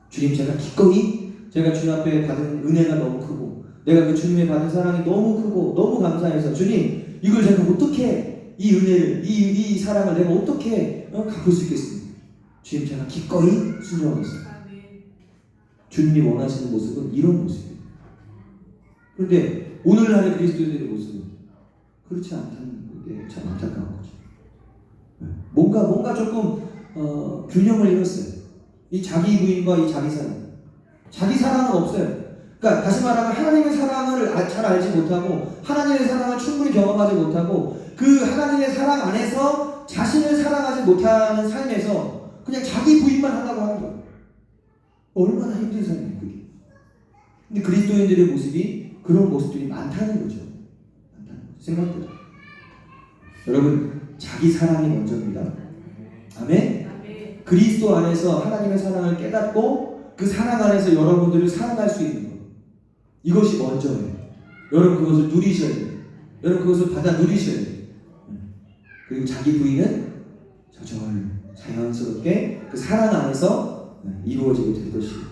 주님 제가 기꺼이 제가 주님 앞에 받은 은혜가 너무 크고 내가 그 주님의 받은 사랑이 너무 크고 너무 감사해서 주님 이걸 제가 어떻게 이 은혜를 이 사랑을 내가 어떻게 갚을 수 있겠습니까? 주님 제가 기꺼이 순종하겠습니다. 주님이 원하시는 모습은 이런 모습이에요. 그런데 오늘날의 그리스도인들의 모습은 그렇지 않다는 게 참 안타까운 거죠. 뭔가 조금 균형을 잃었어요. 이 자기 부인과 이 자기 사랑. 자기 사랑은 없어요. 그러니까 다시 말하면 하나님의 사랑을 잘 알지 못하고 하나님의 사랑을 충분히 경험하지 못하고 그 하나님의 사랑 안에서 자신을 사랑하지 못하는 삶에서 그냥 자기 부인만 하려고 하는 거예요. 얼마나 힘든 삶이에요 그게. 근데 그리스도인들의 모습이 그런 모습들이 많다는 거죠. 생각보다. 여러분 자기 사랑이 먼저입니다. 아멘? 그리스도 안에서 하나님의 사랑을 깨닫고 그 사랑 안에서 여러분들을 사랑할 수 있는 것. 이것이 먼저예요. 여러분 그것을 누리셔야 돼요. 여러분 그것을 받아 누리셔야 돼요. 그리고 자기 부인은 자연스럽게 그 사랑 안에서 이루어지게 될 것이에요.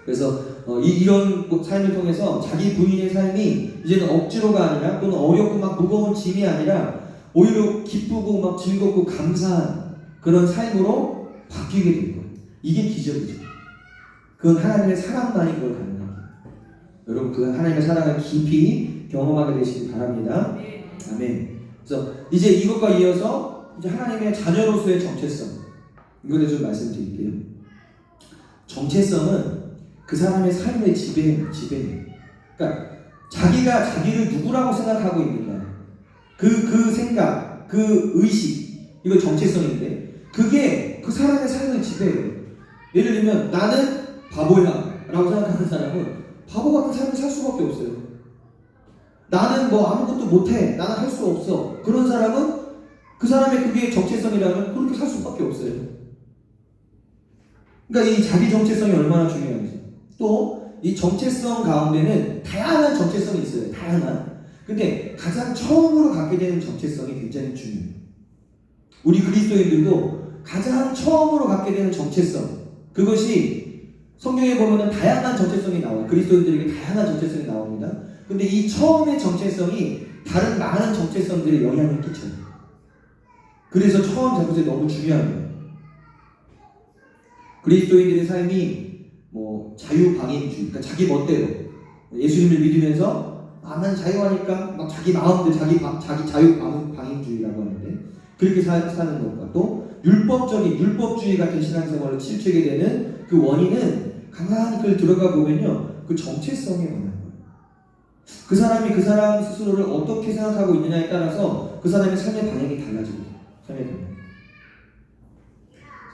그래서 이런 삶을 통해서 자기 부인의 삶이 이제는 억지로가 아니라 또는 어렵고 막 무거운 짐이 아니라 오히려 기쁘고 막 즐겁고 감사한 그런 삶으로 바뀌게 될 거예요. 이게 기적이죠. 그건 하나님의 사랑만이 그걸 가능합니다. 여러분 그 하나님의 사랑을 깊이 경험하게 되시기 바랍니다. 아멘. 그래서 이제 이것과 이어서 이제 하나님의 자녀로서의 정체성 이거에 좀 말씀드릴게요. 정체성은 그 사람의 삶의 지배예요. 그러니까 자기가 자기를 누구라고 생각하고 있는가 그 생각, 그 의식 이거 정체성인데 그게 그 사람의 삶을 지배해요. 예를 들면 나는 바보야 라고 생각하는 사람은 바보 같은 삶을 살 수밖에 없어요. 나는 뭐 아무것도 못해 나는 할 수 없어 그런 사람은 그 사람의 그게 정체성이라면 그렇게 살 수밖에 없어요. 그러니까 이 자기 정체성이 얼마나 중요한지 또 이 정체성 가운데는 다양한 정체성이 있어요. 다양한. 근데 가장 처음으로 갖게 되는 정체성이 굉장히 중요해요. 우리 그리스도인들도 가장 처음으로 갖게 되는 정체성 그것이 성경에 보면은 다양한 정체성이 나와요. 그리스도인들에게 다양한 정체성이 나옵니다. 근데 이 처음의 정체성이 다른 많은 정체성들에 영향을 끼쳐요. 그래서 처음 잡으세요. 너무 중요한 거예요. 그리스도인들의 삶이 뭐 자유방임주의, 그러니까 자기 멋대로 예수님을 믿으면서 난 자유하니까 막 자기 마음대로 자기 자유방임주의라고 하는데 그렇게 사는 것과 또 율법주의 같은 신앙생활을 치우치게 되는 그 원인은 가만히 그걸 들어가 보면요 그 정체성에 관한 거예요. 그 사람이 그 사람 스스로를 어떻게 생각하고 있느냐에 따라서 그 사람의 삶의 방향이 달라지고 삶의 방향.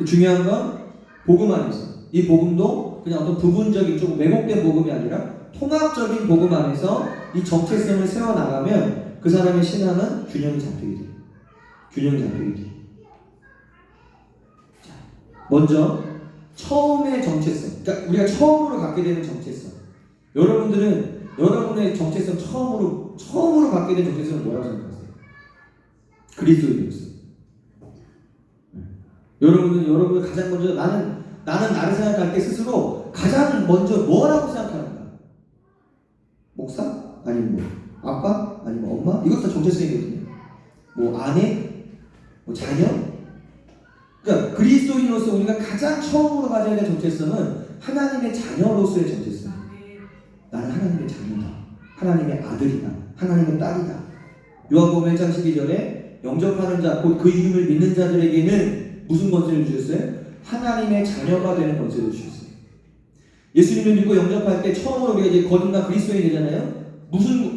중요한 건 복음 안에서 이 복음도 그냥 어떤 부분적인 좀 왜곡된 복음이 아니라 통합적인 복음 안에서 이 정체성을 세워나가면 그 사람의 신앙은 균형이 잡히게 돼요. 균형이 잡히게 돼요. 자, 먼저 처음의 정체성, 그러니까 우리가 처음으로 갖게 되는 정체성. 여러분들은 여러분의 정체성 처음으로 갖게 된 정체성은 뭐라고 생각하세요? 그리스도인이었어요. 여러분은 가장 먼저 나는 나를 생각할 때 스스로 가장 먼저 뭐라고 생각하는가? 목사? 아니면 뭐 아빠? 아니면 엄마? 이것도 다 정체성이거든요. 뭐 아내? 뭐 자녀? 그러니까 그리스도인으로서 우리가 가장 처음으로 가져야 될 정체성은 하나님의 자녀로서의 정체성. 나는 하나님의 자녀다. 하나님의 아들이다. 하나님의 딸이다. 요한복음 1장 12절에 영접하는 자, 곧 그 이름을 믿는 자들에게는 무슨 권세를 주셨어요? 하나님의 자녀가 되는 권세를 주셨어요. 예수님을 믿고 영접할 때 처음으로 우리가 이제 거듭난 그리스도인이 되잖아요.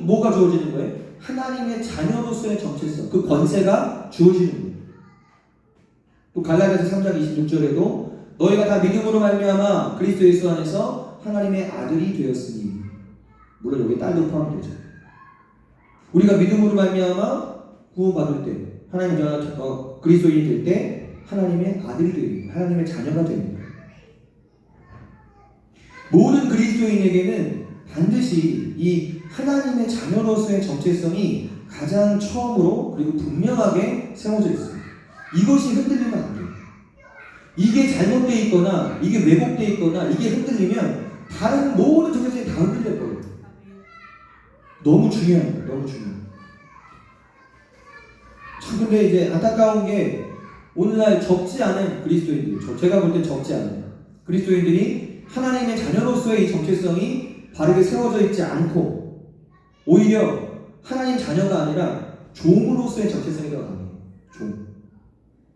뭐가 주어지는 거예요? 하나님의 자녀로서의 정체성, 그 권세가 주어지는 거예요. 또 갈라디아서 3장 26절에도 너희가 다 믿음으로 말미암아 그리스도 예수 안에서 하나님의 아들이 되었으니, 물론 여기 딸도 포함되죠. 우리가 믿음으로 말미암아 구원받을 때, 하나님 그리스도인이 될 때 하나님의 아들이 되는 거예요. 하나님의 자녀가 되는 거예요. 모든 그리스도인에게는 반드시 이 하나님의 자녀로서의 정체성이 가장 처음으로 그리고 분명하게 세워져 있어요. 이것이 흔들리면 안 돼요. 이게 잘못되어 있거나 이게 왜곡되어 있거나 이게 흔들리면 다른 모든 정체성이 다 흔들릴 거예요. 너무 중요한 거예요. 너무 중요해요. 참 근데 이제 안타까운 게 오늘날 적지 않은 그리스도인들, 제가 볼 때 적지 않은 그리스도인들이 하나님의 자녀로서의 이 정체성이 바르게 세워져 있지 않고 오히려 하나님 자녀가 아니라 종으로서의 정체성이 더 강해요. 종.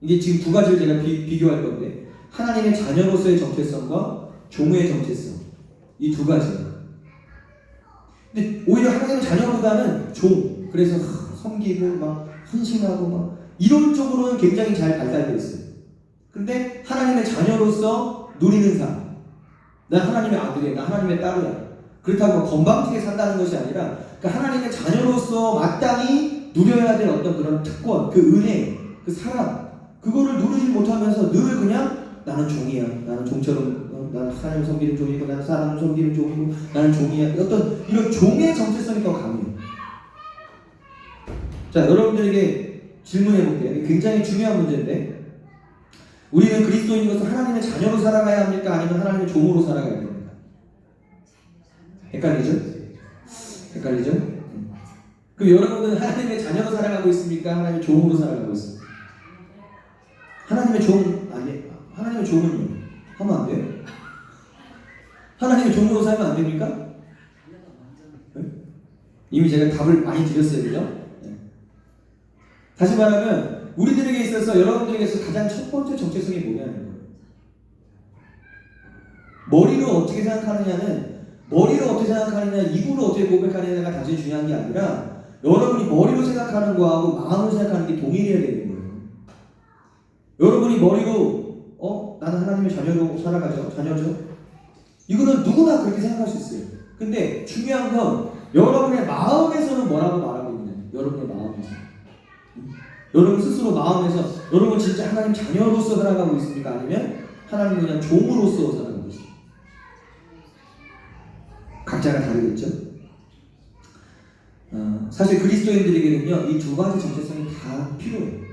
이게 지금 두 가지를 제가 비교할 건데 하나님의 자녀로서의 정체성과 종의 정체성 이 두 가지예요. 근데 오히려 하나님의 자녀보다는 종. 그래서 섬기고 막 헌신하고 막 이런 쪽으로는 굉장히 잘 발달되어 있어요. 근데 하나님의 자녀로서 누리는 삶. 나 하나님의 아들이야. 나 하나님의 딸이야. 그렇다고 건방지게 산다는 것이 아니라 그러니까 하나님의 자녀로서 마땅히 누려야 될 어떤 그런 특권, 그 은혜, 그 사랑 그거를 누리지 못하면서 늘 그냥 나는 종이야. 나는 종처럼 나는 하나님을 섬기는 종이고 나는 사람을 섬기는 종이고 나는 종이야. 어떤 이런 종의 정체성이 더 강해요. 자, 여러분들에게 질문해 볼게요. 굉장히 중요한 문제인데 우리는 그리스도인으로서 하나님의 자녀로 살아가야 합니까? 아니면 하나님의 종으로 살아가야 됩니까? 헷갈리죠? 헷갈리죠? 그럼 여러분은 하나님의 자녀로 살아가고 있습니까? 하나님의 종으로 살아가고 있습니까? 하나님의 종 아니 하나님의 종은요? 하면 안 돼요? 하나님의 종으로 살면 안 됩니까? 네? 이미 제가 답을 많이 드렸어요, 그죠? 네. 다시 말하면 우리들에게 있어서 여러분들에게 있어서 가장 첫 번째 정체성이 뭐냐는 거예요. 머리로 어떻게 생각하느냐는 머리로 어떻게 생각하느냐, 입으로 어떻게 고백하느냐가 단순히 중요한 게 아니라 여러분이 머리로 생각하는 거하고 마음으로 생각하는 게 동일해야 되는 거예요. 여러분이 머리로 나는 하나님의 자녀로 살아가죠. 자녀죠. 이거는 누구나 그렇게 생각할 수 있어요. 근데 중요한 건 여러분의 마음에서는 뭐라고 말하고 있냐. 여러분의 마음에서. 여러분 스스로 마음에서 여러분 진짜 하나님 자녀로서 살아가고 있습니까? 아니면 하나님 그냥 종으로서 살아가고 있습니까? 각자가 다르겠죠. 사실 그리스도인들에게는요 이 두 가지 정체성이 다 필요해요.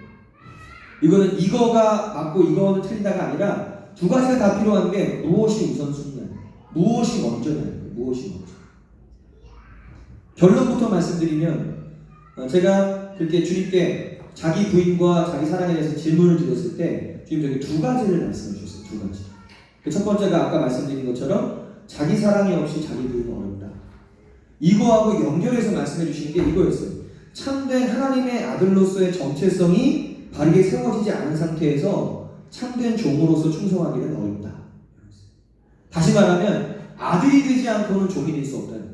이거는 이거가 맞고 이거는 틀리다가 아니라 두 가지가 다 필요한 게 무엇이 우선순위냐, 무엇이 먼저냐, 무엇이 먼저. 결론부터 말씀드리면 제가 그렇게 주님께 자기 부인과 자기 사랑에 대해서 질문을 드렸을 때 주님 저기 두 가지를 말씀해 주셨어요. 두 가지. 그 첫 번째가 아까 말씀드린 것처럼 자기 사랑이 없이 자기 부인은 어렵다. 이거하고 연결해서 말씀해 주신 게 이거였어요. 참된 하나님의 아들로서의 정체성이 바르게 세워지지 않은 상태에서 참된 종으로서 충성하기는 어렵다. 다시 말하면 아들이 되지 않고는 종이 될 수 없다는 거예요.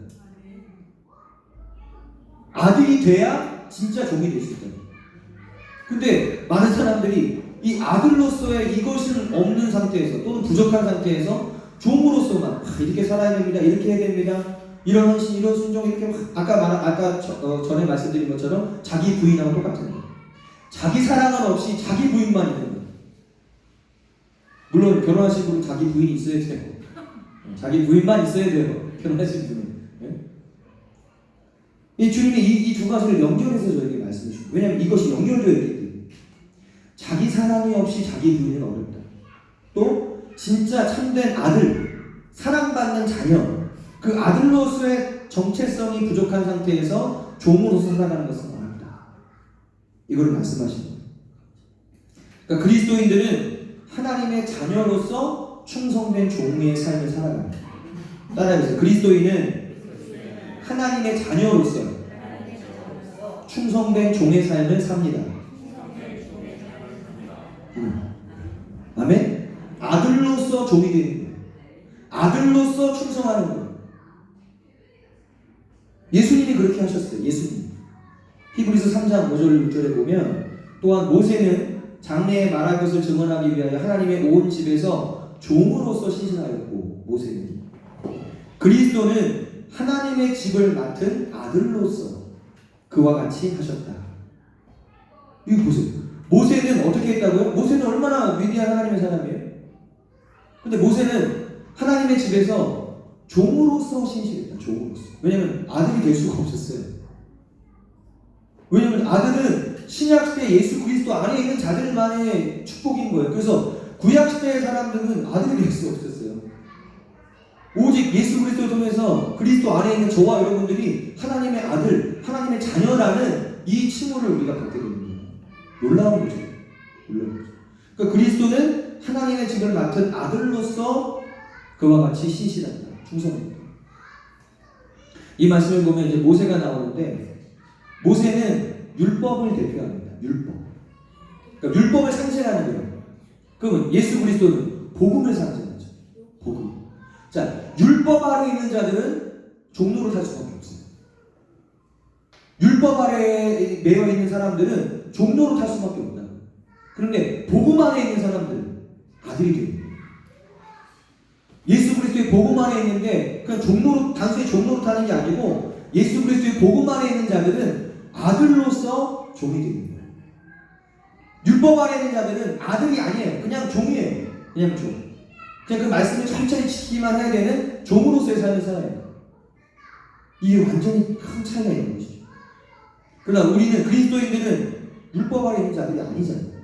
아들이 돼야 진짜 종이 될 수 있다는 거예요. 근데 많은 사람들이 이 아들로서의 이것은 없는 상태에서 또는 부족한 상태에서 종으로서만 이렇게 살아야 됩니다. 이렇게 해야 됩니다. 이런 헌신, 이런 순종 이렇게 아까 전에 말씀드린 것처럼 자기 부인하고 똑같은 거예요. 자기 사랑은 없이 자기 부인만 있는 거예요. 물론 결혼하신 분은 자기 부인이 있어야 돼요. 자기 부인만 있어야 돼요. 결혼하신 분은. 네? 이 주님이 이 두 가지를 연결해서 저에게 말씀해 주시고 왜냐하면 이것이 연결되어 있기 때문에 자기 사랑이 없이 자기 부인은 어렵다. 또 진짜 참된 아들, 사랑받는 자녀 그 아들로서의 정체성이 부족한 상태에서 종으로서 살아가는 것은 어렵다. 이걸 말씀하시는 거예요. 그러니까 그리스도인들은 하나님의 자녀로서 충성된 종의 삶을 살아갑니다. 따라해보세요. 그리스도인은 하나님의 자녀로서 충성된 종의 삶을 삽니다. 아멘? 아들로서 종이 되는 거예요. 아들로서 충성하는 거예요. 예수님이 그렇게 하셨어요. 예수님. 히브리서 3장 5절 6절에 보면 또한 모세는 장래에 말할 것을 증언하기 위하여 하나님의 온 집에서 종으로서 신실하였고 모세는 그리스도는 하나님의 집을 맡은 아들로서 그와 같이 하셨다. 이거 보세요. 모세는 어떻게 했다고요? 모세는 얼마나 위대한 하나님의 사람이에요. 근데 모세는 하나님의 집에서 종으로서 신실했다. 종으로서. 왜냐하면 아들이 될 수가 없었어요. 왜냐하면 아들은 신약시대 예수 그리스도 안에 있는 자들만의 축복인 거예요. 그래서 구약시대의 사람들은 아들이 될 수 없었어요. 오직 예수 그리스도를 통해서 그리스도 안에 있는 저와 여러분들이 하나님의 아들, 하나님의 자녀라는 이 칭호를 우리가 받게 되는 거예요. 놀라운 거죠. 놀라운 거죠. 그러니까 그리스도는 하나님의 직을 맡은 아들로서 그와 같이 신실합니다. 충성합니다. 이 말씀을 보면 이제 모세가 나오는데 모세는 율법을 대표합니다. 율법. 그러니까 율법을 상징하는 거예요. 그러면 예수 그리스도는 복음을 상징하죠. 복음. 자, 율법 아래 있는 자들은 종로로 살 수밖에 없어요. 율법 아래에 매여 있는 사람들은 종로로 탈 수밖에 없다. 그런데 복음 안에 있는 사람들은 아들이 됩니다. 예수 그리스도의 복음 안에 있는데 그냥 종로로 단순히 종로로 타는 게 아니고 예수 그리스도의 복음 안에 있는 자들은 아들로서 종이 됩니다. 율법 안에 있는 자들은 아들이 아니에요. 그냥 종이에요. 그냥 종. 그냥 그 말씀을 천천히 지키기만 해야 되는 종으로서의 삶을 살아요. 이게 완전히 큰 차이가 있는 것이죠. 그러나 우리는 그리스도인들은 율법 아래 있는 자들이 아니잖아요.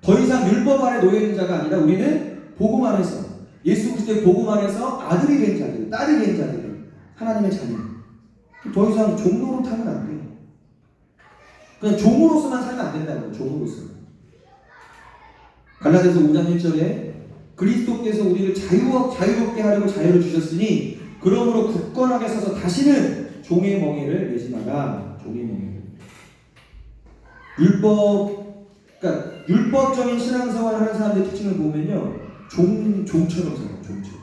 더 이상 율법 아래 놓여 있는 자가 아니라 우리는 복음 안에서 예수 그리스도의 복음 안에서 아들이 된 자들, 딸이 된 자들, 하나님의 자녀. 더 이상 종로로 타면 안 돼요. 그냥 종으로서만 살면 안 된다는 거예요. 종으로서. 갈라디아서 5장 1절에 그리스도께서 우리를 자유롭게 하려고 자유를 주셨으니 그러므로 굳건하게 서서 다시는 종의 멍에를 매지 마라. 종의 멍에를. 그러니까 율법적인 신앙생활을 하는 사람들의 특징을 보면요, 종처럼 살아요. 종처럼.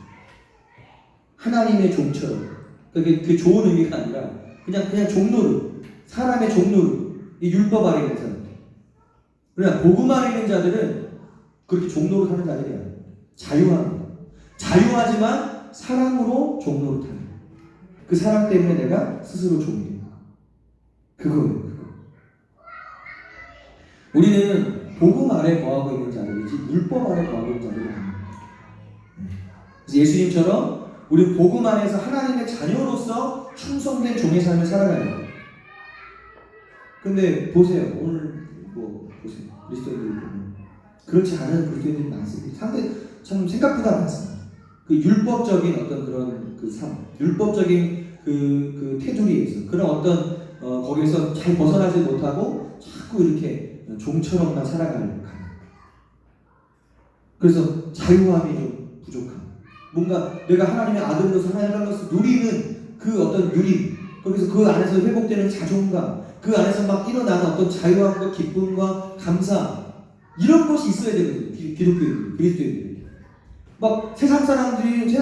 하나님의 종처럼. 그러니까 그게 좋은 의미가 아니라 그냥 종노릇, 사람의 종노릇, 이 율법 아래 있는 사람들. 그러나 복음 안에 있는 자들은 그렇게 종노릇 하는 자들이 아니에요. 자유합니다. 자유하지만 사랑으로 종로를 타는 그 사랑 때문에 내가 스스로 종이 됩니다. 그거예요. 그거. 우리는 복음 아래 거하고 있는 자들이지 율법 아래 거하고 있는 자들이 아닙니다. 그래서 예수님처럼 우리 복음 안에서 하나님의 자녀로서 충성된 종의 삶을 살아가야 돼요. 근데 보세요. 오늘 보세요. 그리스도인들이 보면 그렇지 않은 그리스도인들이 많습니다. 상대 참 생각보다 많습니다. 그 율법적인 어떤 그런 그 삶, 율법적인 그 테두리에서 그런 어떤 거기에서 잘 벗어나지 못하고 자꾸 이렇게 종처럼만 살아가는 겁니다. 그래서 자유함이 좀 부족함. 뭔가 내가 하나님의 아들로서 하나님의 아들로서 누리는 그 어떤 누림, 거기서 그 안에서 회복되는 자존감, 그 안에서 막 일어나는 어떤 자유함과 기쁨과 감사, 이런 것이 있어야 되거든요. 기독교인들, 그리스도인들. 막 세상 사람들은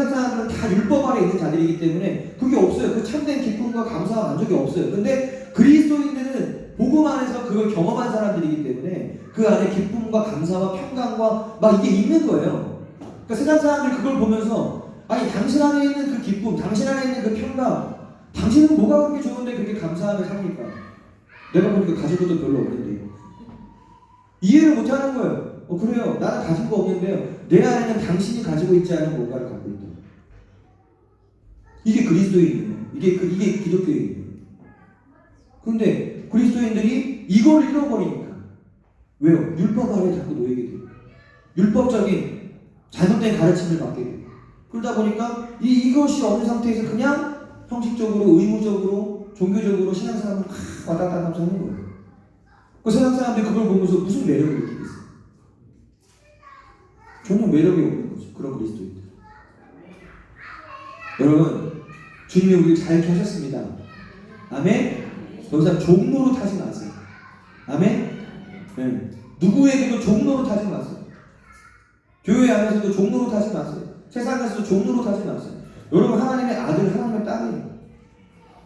다 율법 아래 있는 자들이기 때문에 그게 없어요. 그 참된 기쁨과 감사와 만족이 없어요. 근데 그리스도인들은 복음 안에서 그걸 경험한 사람들이기 때문에 그 안에 기쁨과 감사와 평강과 막 이게 있는 거예요. 그러니까 세상 사람들이 그걸 보면서 아니 당신 안에 있는 그 기쁨, 당신 안에 있는 그 평강, 당신은 뭐가 그렇게 좋은데 그렇게 감사하며 삽니까? 내가 보니까 가진 것도 별로 없는데 이해를 못하는 거예요. 그래요. 나는 가진 거 없는데요. 내 안에는 당신이 가지고 있지 않은 뭔가를 갖고 있다. 이게 그리스도인이에요. 이게 기독교인이에요. 그런데 그리스도인들이 이걸 잃어버리니까 왜요? 율법 아래 자꾸 놓이게 돼요. 율법적인 잘못된 가르침을 받게 돼요. 그러다 보니까 이것이 없는 상태에서 그냥 형식적으로, 의무적으로, 종교적으로 신앙생활을 왔다 갔다 하면서 하는 거예요. 그 세상 사람들이 그걸 보면서 무슨 매력을 느끼겠어요? 전혀 매력이 없는 거죠. 그런 그리스도인들. 여러분, 주님이 우리를 잘 켜셨습니다. 아멘? 더 이상 종로로 타지 마세요. 아멘? 네. 누구에게도 종로로 타지 마세요. 교회 안에서도 종로로 타지 마세요. 세상에서도 종로로 타지 마세요. 여러분, 하나님의 아들, 하나님의 딸이에요.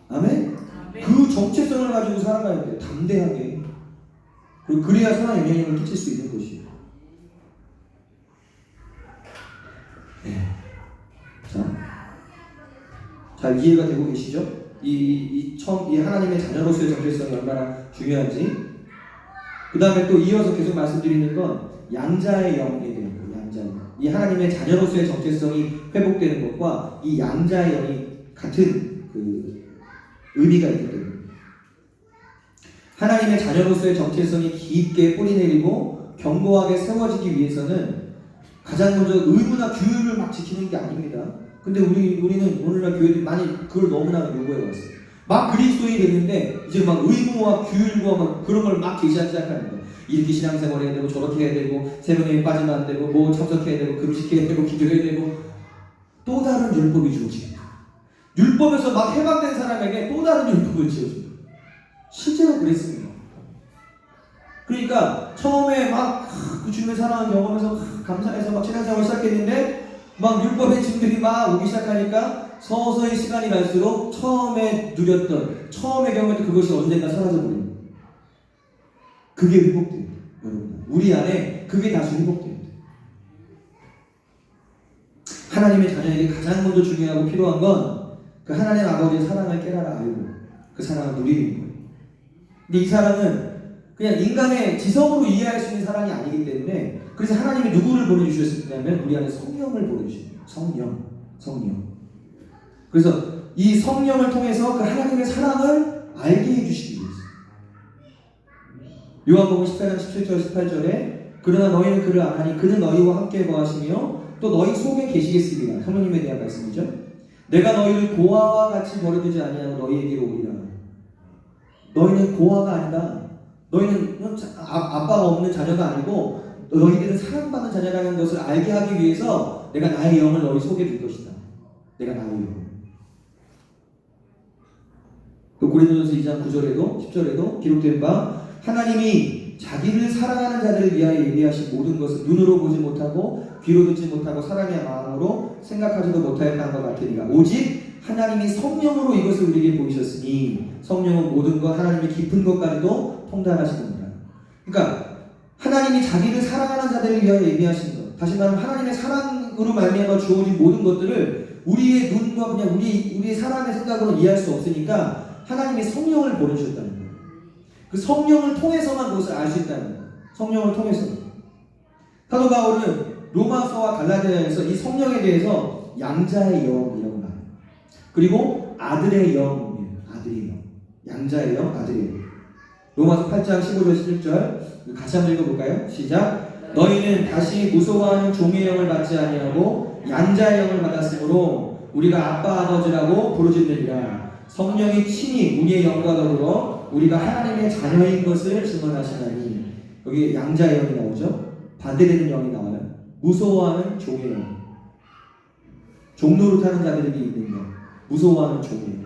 아멘? 그 정체성을 가지고 살아가야 돼요. 담대하게. 그리고 그래야 선한 영향력을 끼칠 수 있는 것이에요. 네. 잘 이해가 되고 계시죠? 이 하나님의 자녀로서의 정체성이 얼마나 중요한지. 그 다음에 또 이어서 계속 말씀드리는 건 양자의 영에 대한 거예요. 양자의 영. 이 하나님의 자녀로서의 정체성이 회복되는 것과 이 양자의 영이 같은 그 의미가 있기 때문에 하나님의 자녀로서의 정체성이 깊게 뿌리내리고 견고하게 세워지기 위해서는 가장 먼저 의무나 규율을 막 지키는 게 아닙니다. 근데 우리는 오늘날 교회들이 많이 그걸 너무나 요구해 왔어요. 막 그리스도인이 됐는데 이제 막 의무와 규율과 막 그런 걸 막 제시하기 시작하는 거예요. 이렇게 신앙생활 해야 되고 저렇게 해야 되고 새벽에 빠지면 안 되고 뭐 참석해야 되고 금식해야 되고 기도해야 되고 또 다른 율법이 주어집니다. 율법에서 막 해방된 사람에게 또 다른 율법을 지어줍니다. 실제로 그랬습니다. 그러니까 처음에 막 그 주님의 사랑을 경험해서 감사해서 막 신앙생활을 시작했는데 막 율법의 짐들이 막 오기 시작하니까 서서히 시간이 갈수록 처음에 누렸던 처음에 경험했던 그것이 언젠가 사라져버립니다. 그게 회복됩니다. 여러분 우리 안에 그게 다시 회복됩니다. 하나님의 자녀에게 가장 먼저 중요하고 필요한 건 그 하나님 아버지의 사랑을 깨달아 알고 그 사랑을 누리는 거예요. 근데 이 사랑은 그냥 인간의 지성으로 이해할 수 있는 사랑이 아니기 때문에 그래서 하나님이 누구를 보내주셨냐면 우리 안에 성령을 보내주십니다. 성령. 그래서 이 성령을 통해서 그 하나님의 사랑을 알게 해주시기 위해서 요한복음 14장 17절 18절에 그러나 너희는 그를 아나니 그는 너희와 함께 거하시며 또 너희 속에 계시겠으리라. 성령님에 대한 말씀이죠. 내가 너희를 고아와 같이 버려두지 아니하고 너희에게로 오리라. 너희는 고아가 아니다. 너희는 아빠가 없는 자녀가 아니고 너희들은 사랑받는 자녀라는 것을 알게 하기 위해서 내가 나의 영을 너희 속에 둘 것이다. 내가 나의 영. 또 고린도전서 2장 9절에도 10절에도 기록된 바 하나님이 자기를 사랑하는 자들을 위하여 예비하신 모든 것을 눈으로 보지 못하고 귀로 듣지 못하고 사람의 마음으로 생각하지도 못하였다는 것 같으니라. 오직 하나님이 성령으로 이것을 우리에게 보이셨으니 성령은 모든 것 하나님의 깊은 것까지도 통달하시느니라. 그러니까 하나님이 자기를 사랑하는 자들을 위하여 예비하신 것, 다시 말하면 하나님의 사랑으로 말미암아 주어진 모든 것들을 우리의 눈과 그냥 우리의 사람의 생각으로 이해할 수 없으니까 하나님이 성령을 보내주셨다는 거예요. 그 성령을 통해서만 그것을 알 수 있다는 거예요. 성령을 통해서. 사도 바울은 로마서와 갈라디아에서 이 성령에 대해서 양자의 영이라고 말해요. 그리고 아들의 영이에요. 아들의 영. 양자의 영, 아들의 영. 로마서 8장 15절 16절 같이 한번 읽어볼까요? 시작. 너희는 다시 무소거하는 종의 영을 받지 아니하고 양자의 영을 받았으므로 우리가 아빠 아버지라고 부르짖느니라. 성령이 친히 우리의 영과 더불어 우리가 하나님의 자녀인 것을 증언하시나니. 여기 양자의 영이 나오죠. 반대되는 영이 나와요. 무서워하는 종의 영. 종노릇하는 자들에게 있는 영. 무서워하는 종의 영.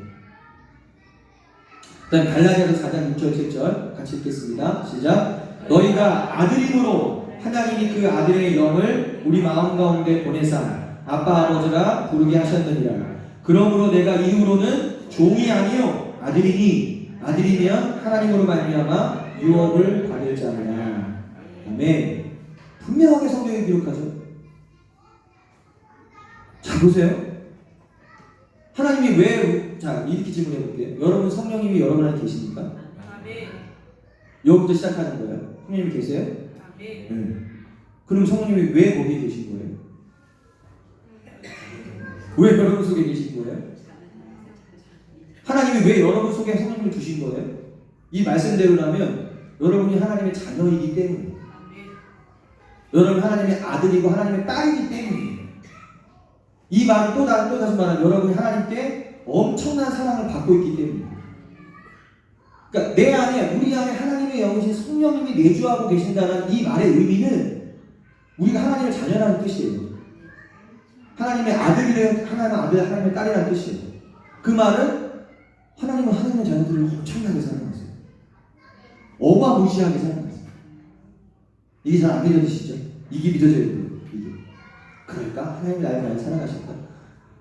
그 다음 갈라디아서 4장 6절 7절 같이 읽겠습니다. 시작. 너희가 아들임으로 하나님이 그 아들의 영을 우리 마음 가운데 보내사 아빠 아버지라 부르게 하셨느니라. 그러므로 내가 이후로는 종이 아니요 아들이니 아들이면 하나님으로 말미암아 유업을 받을 자니라. 아멘. 분명하게 성경에 기록하죠. 자 보세요. 하나님이 자 이렇게 질문해 볼게요. 여러분 성령님이 여러분 안에 계십니까? 아멘. 여기부터 시작하는 거예요. 성령님이 계세요? 아멘. 네. 그럼 성령님이 왜 거기에 계신 거예요? 왜 여러분 속에 계신 거예요? 하나님이 왜 여러분 속에 성령님을 두신 거예요? 이 말씀대로라면 여러분이 하나님의 자녀이기 때문에, 여러분 하나님의 아들이고 하나님의 딸이기 때문에. 이 말은 또 다시 말하면 여러분이 하나님께 엄청난 사랑을 받고 있기 때문에. 그러니까 내 안에, 우리 안에 하나님의 영이신 성령님이 내주하고 계신다는 이 말의 의미는 우리가 하나님의 자녀라는 뜻이에요. 하나님의 아들이래요. 하나님의 아들, 하나님의 딸이라는 뜻이에요. 그 말은 하나님은 하나님의 자녀들을 엄청나게 사랑하세요. 어마무시하게 사랑하세요. 이게 잘 안 믿어지시죠? 이게 믿어져야 돼요. 이게. 그러니까 하나님이 나를 많이 사랑하셨다.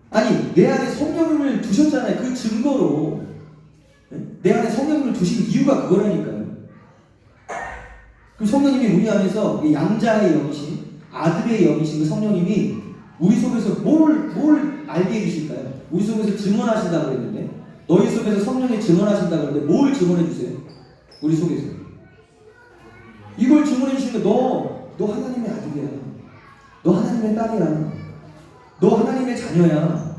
아니 내 안에 성령님을 두셨잖아요. 그 증거로 내 안에 성령님을 두신 이유가 그거라니까요. 그 성령님이 우리 안에서 양자의 영이신 아들의 영이신 그 성령님이 우리 속에서 뭘 알게 해주실까요? 우리 속에서 증언하신다고 했는데, 너희 속에서 성령이 증언하신다고 했는데 뭘 증언해 주세요? 우리 속에서 이걸 증언해 주시니까 너 하나님의 아들이야. 너 하나님의 딸이야. 너 하나님의 자녀야.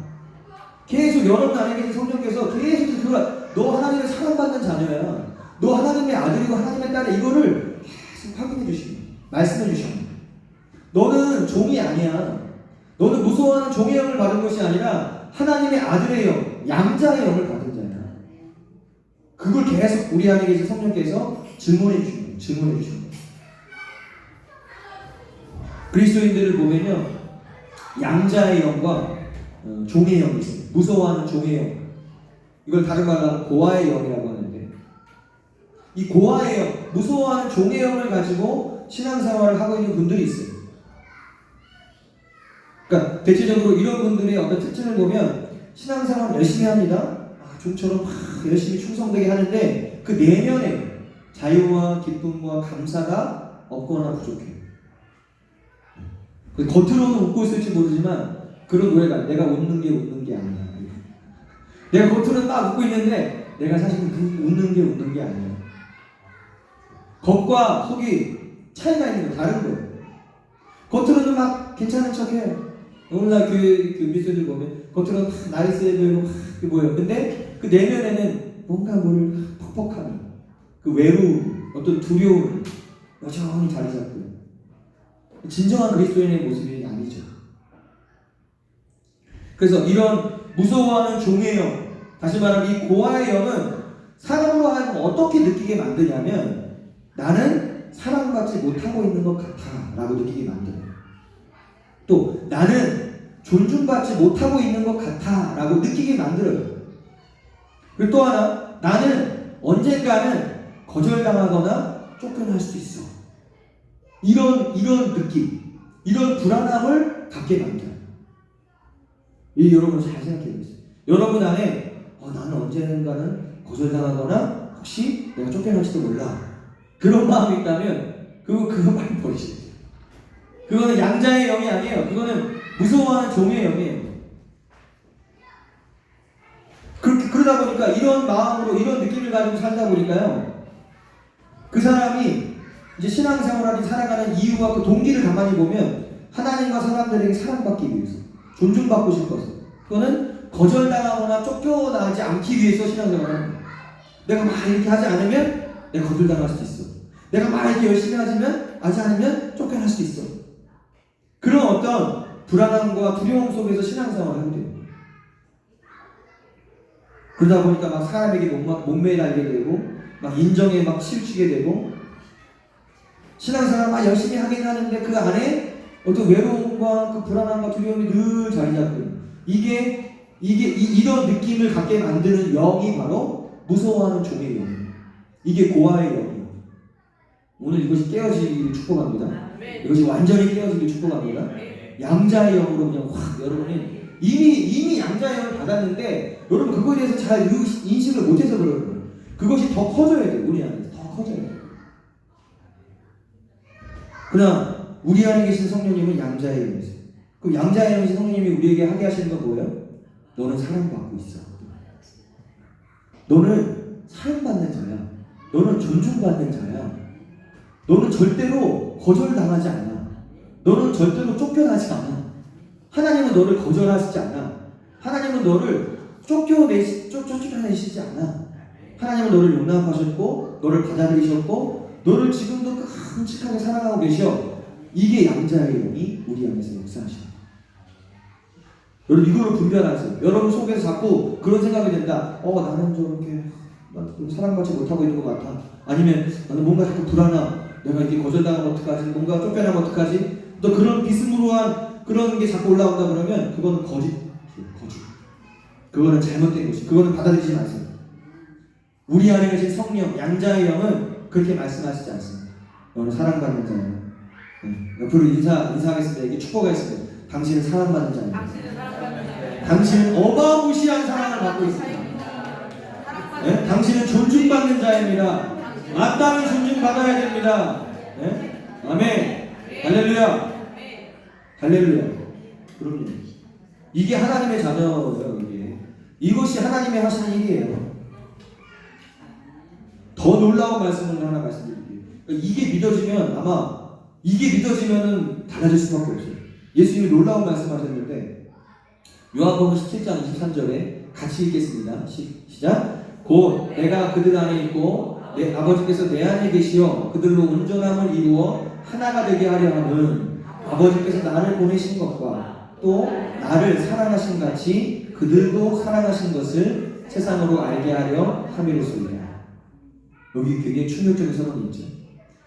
계속 여러분 안에 계신 성령께서 계속 너 하나님의 사랑받는 자녀야. 너 하나님의 아들이고 하나님의 딸이야. 이거를 계속 확인해 주시고 말씀해 주시고, 너 너는 종이 아니야. 너는 무서워하는 종의 영을 받은 것이 아니라 하나님의 아들의 영, 양자의 영을 받은 자야. 그걸 계속 우리 안에 계신 성령께서 증언해 주시는 거예요. 증언해 주시는 거예요. 그리스도인들을 보면요, 양자의 영과 종의 영이 있어요. 무서워하는 종의 영. 이걸 다른 말로 하면 고아의 영이라고 하는데, 이 고아의 영, 무서워하는 종의 영을 가지고 신앙생활을 하고 있는 분들이 있어요. 그러니까 대체적으로 이런 분들의 어떤 특징을 보면 신앙생활 열심히 합니다. 종처럼 막 열심히 충성되게 하는데 그 내면에 자유와 기쁨과 감사가 없거나 부족해요. 겉으로는 웃고 있을지 모르지만 그런 노래가 내가 웃는 게 아니야. 내가 겉으로는 막 웃고 있는데 내가 사실 웃는 게 아니야. 겉과 속이 차이가 있는 거, 다른 거예요. 겉으로는 막 괜찮은 척해요. 오늘날 그 미소들 보면 겉으로는 나이스해 보이고 뭐예요. 근데 그 내면에는 뭔가 퍽퍽함이, 그 외로움, 어떤 두려움 여전히 자리 잡고 진정한 그리스도인의 모습이 아니죠. 그래서 이런 무서워하는 종의 영, 다시 말하면 이 고아의 영은 사람으로 하여금 어떻게 느끼게 만드냐면 나는 사랑받지 못하고 있는 것 같아 라고 느끼게 만들어요. 또 나는 존중받지 못하고 있는 것 같아 라고 느끼게 만들어요. 그리고 또 하나, 나는 언젠가는 거절당하거나 쫓겨날 수도 있어. 이런 느낌, 이런 불안함을 갖게 만들어요. 여러분 잘 생각해 보세요. 여러분 안에 나는 언젠가는 거절당하거나 혹시 내가 쫓겨날지도 몰라. 그런 마음이 있다면 그거 빨리 버리셔야 돼요. 그거는 양자의 영이 아니에요. 그거는 무서워하는 종의 영이에요. 그러다 보니까 이런 마음으로 이런 느낌을 가지고 살다 보니까요, 그 사람이 이제 신앙생활을 살아가는 이유와 그 동기를 가만히 보면 하나님과 사람들에게 사랑받기 위해서, 존중받고 싶어서, 그거는 거절당하거나 쫓겨나지 않기 위해서 신앙생활을 하는 거예요. 내가 막 이렇게 하지 않으면 내가 거절당할 수도 있어. 내가 막 이렇게 열심히 하지 않으면 쫓겨날 수도 있어. 그런 어떤 불안함과 두려움 속에서 신앙생활을 하게 돼요. 그러다 보니까 막 사람에게 목매달게 되고, 막 인정에 막 치우치게 되고, 신앙생활을 막 열심히 하긴 하는데 그 안에 어떤 외로움과 그 불안함과 두려움이 늘 자리 잡고, 이런 느낌을 갖게 만드는 영이 바로 무서워하는 종의 영이에요. 이게 고아의 영이에요. 오늘 이것이 깨어지기를 축복합니다. 이것이 완전히 깨어지기를 축복합니다. 양자의 영으로 그냥 확 여러분이 이미 양자의 영을 받았는데 여러분 그거에 대해서 잘 인식을 못해서 그러는 거예요. 그것이 더 커져야 돼요. 우리 안에서 더 커져야 돼요. 그러나 우리 안에 계신 성령님은 양자의 영이세요. 그럼 양자의 영이신 성령님이 우리에게 하게 하시는 건 뭐예요? 너는 사랑받고 있어. 너는 사랑받는 자야. 너는 존중받는 자야. 너는 절대로 거절당하지 않아. 너는 절대로 쫓겨나지 않아. 하나님은 너를 거절하시지 않아. 하나님은 너를 쫓겨내시지 않아. 하나님은 너를 용납하셨고, 너를 받아들이셨고, 너를 지금도 끔찍하게 사랑하고 계셔. 이게 양자의 영이 우리 안에서 역사하십니다. 여러분 이걸로 분별하세요. 여러분 속에서 자꾸 그런 생각이 든다. 나는 좀 이렇게 사랑받지 못하고 있는 것 같아. 아니면 나는 뭔가 자꾸 불안함. 내가 이렇게 거절당하면 어떡하지? 뭔가 쫓겨나면 어떡하지? 또 그런 비스무리한 그런 게 자꾸 올라온다 그러면 그거는 거짓. 그거는 잘못된 것이. 그거는 받아들이지 마세요. 우리 안에 계신 성령, 양자의 영은 그렇게 말씀하시지 않습니다. 너는 사랑받는 자예요. 옆으로 인사하겠습니다. 이게 축복하겠습니다. 당신은 사랑받는 자입니다. 당신은 어마무시한 사랑을 받고 있습니다. 네? 당신은 존중받는 자입니다. 마땅히 존중받아야 됩니다. 네? 아멘. 할렐루야. 할렐루야. 그럼요. 이게 하나님의 자녀예요. 이것이 하나님의 하시는 일이에요. 더 놀라운 말씀을 하나 말씀드릴게요. 이게 믿어지면 이게 믿어지면은 달라질 수밖에 없어요. 예수님이 놀라운 말씀하셨는데 요한복음 17장 23절에 같이 읽겠습니다. 시작. 곧 내가 그들 안에 있고 내 아버지께서 내 안에 계시어 그들로 온전함을 이루어 하나가 되게 하려 함은 아버지께서 나를 보내신 것과 또 나를 사랑하신 같이 그들도 사랑하신 것을 세상으로 알게 하려 함이로소이다. 여기 굉장히 충격적인 선언이 있죠.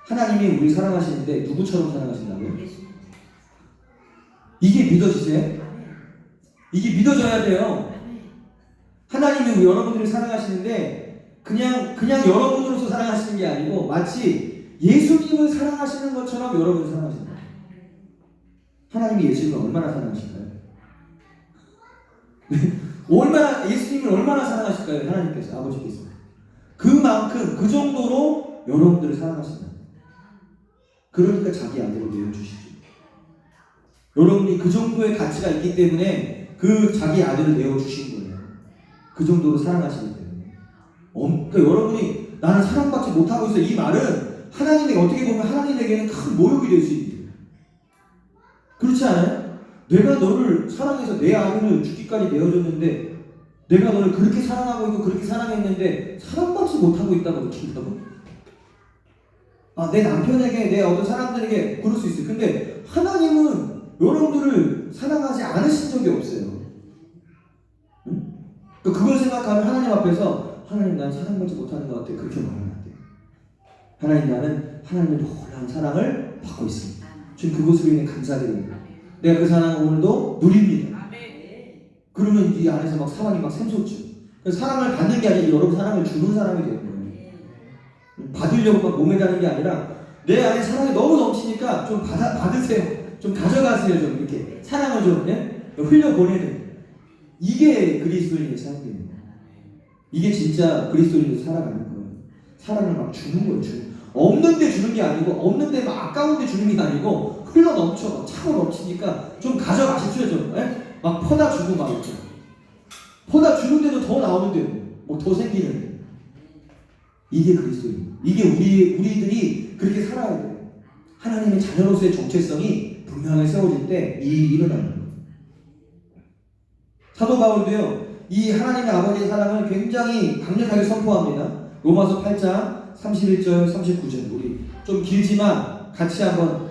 하나님이 우리 사랑하시는데 누구처럼 사랑하신다고요? 이게 믿어지세요? 이게 믿어져야 돼요. 하나님이 여러분들을 사랑하시는데 그냥 여러분으로서 사랑하시는 게 아니고 마치 예수님을 사랑하시는 것처럼 여러분을 사랑하신다. 하나님이 예수님을 얼마나 사랑하실까요? 예수님을 얼마나 사랑하실까요? 하나님께서, 아버지께서. 그만큼, 그 정도로 여러분들을 사랑하신다. 그러니까 자기 아들을 내어주시죠. 여러분이 그 정도의 가치가 있기 때문에 그 자기 아들을 내어주신 거예요. 그 정도로 사랑하시기 때문에. 그러니까 여러분이 나는 사랑받지 못하고 있어. 이 말은 하나님에게 어떻게 보면 하나님에게는 큰 모욕이 될 수 있어요. 그렇지 않아요? 내가 너를 사랑해서 내 아들을 죽기까지 내어줬는데 내가 너를 그렇게 사랑하고 있고 그렇게 사랑했는데 사랑받지 못하고 있다고 느낀다고? 내 남편에게, 내 어떤 사람들에게 그럴 수 있어요. 근데 하나님은 여러분들을 사랑하지 않으신 적이 없어요. 응? 그걸 생각하면 하나님 앞에서 하나님 난 사랑받지 못하는 것 같아. 그렇게 말하면 안 돼요. 하나님 나는 하나님의 놀라운 사랑을 받고 있습니다. 지금 그것으로 인해 감사드립니다. 내가 그 사랑을 오늘도 누립니다. 그러면 이 안에서 막 사랑이 막 샘솟죠. 사랑을 받는 게 아니라 여러분 사랑을 주는 사람이 되는 거예요. 받으려고 막 몸에 다는 게 아니라 내 안에 사랑이 너무 넘치니까 좀 받으세요. 좀 가져가세요. 좀 이렇게 사랑을 좀 흘려보내는 이게 그리스도인의 삶입니다. 이게 진짜 그리스도인으로 살아가는 거예요. 사랑을 막 주는 거예요. 없는데 주는 게 아니고 없는데 막 아까운데 주는 게 아니고 흘러 넘쳐 막 차고 넘치니까 좀 가져가십시오. 좀 막 퍼다 주고 막 이렇게 퍼다 주는데도 더 나오는데요. 뭐 더 생기는데 이게 그리스도인. 이게 우리들이 그렇게 살아야 돼요. 하나님의 자녀로서의 정체성이 분명하게 세워질 때 이 일이 일어나는 거예요. 사도 바울도요, 이 하나님의 아버지의 사랑을 굉장히 강력하게 선포합니다. 로마서 8장 31절 39절 우리 좀 길지만 같이 한번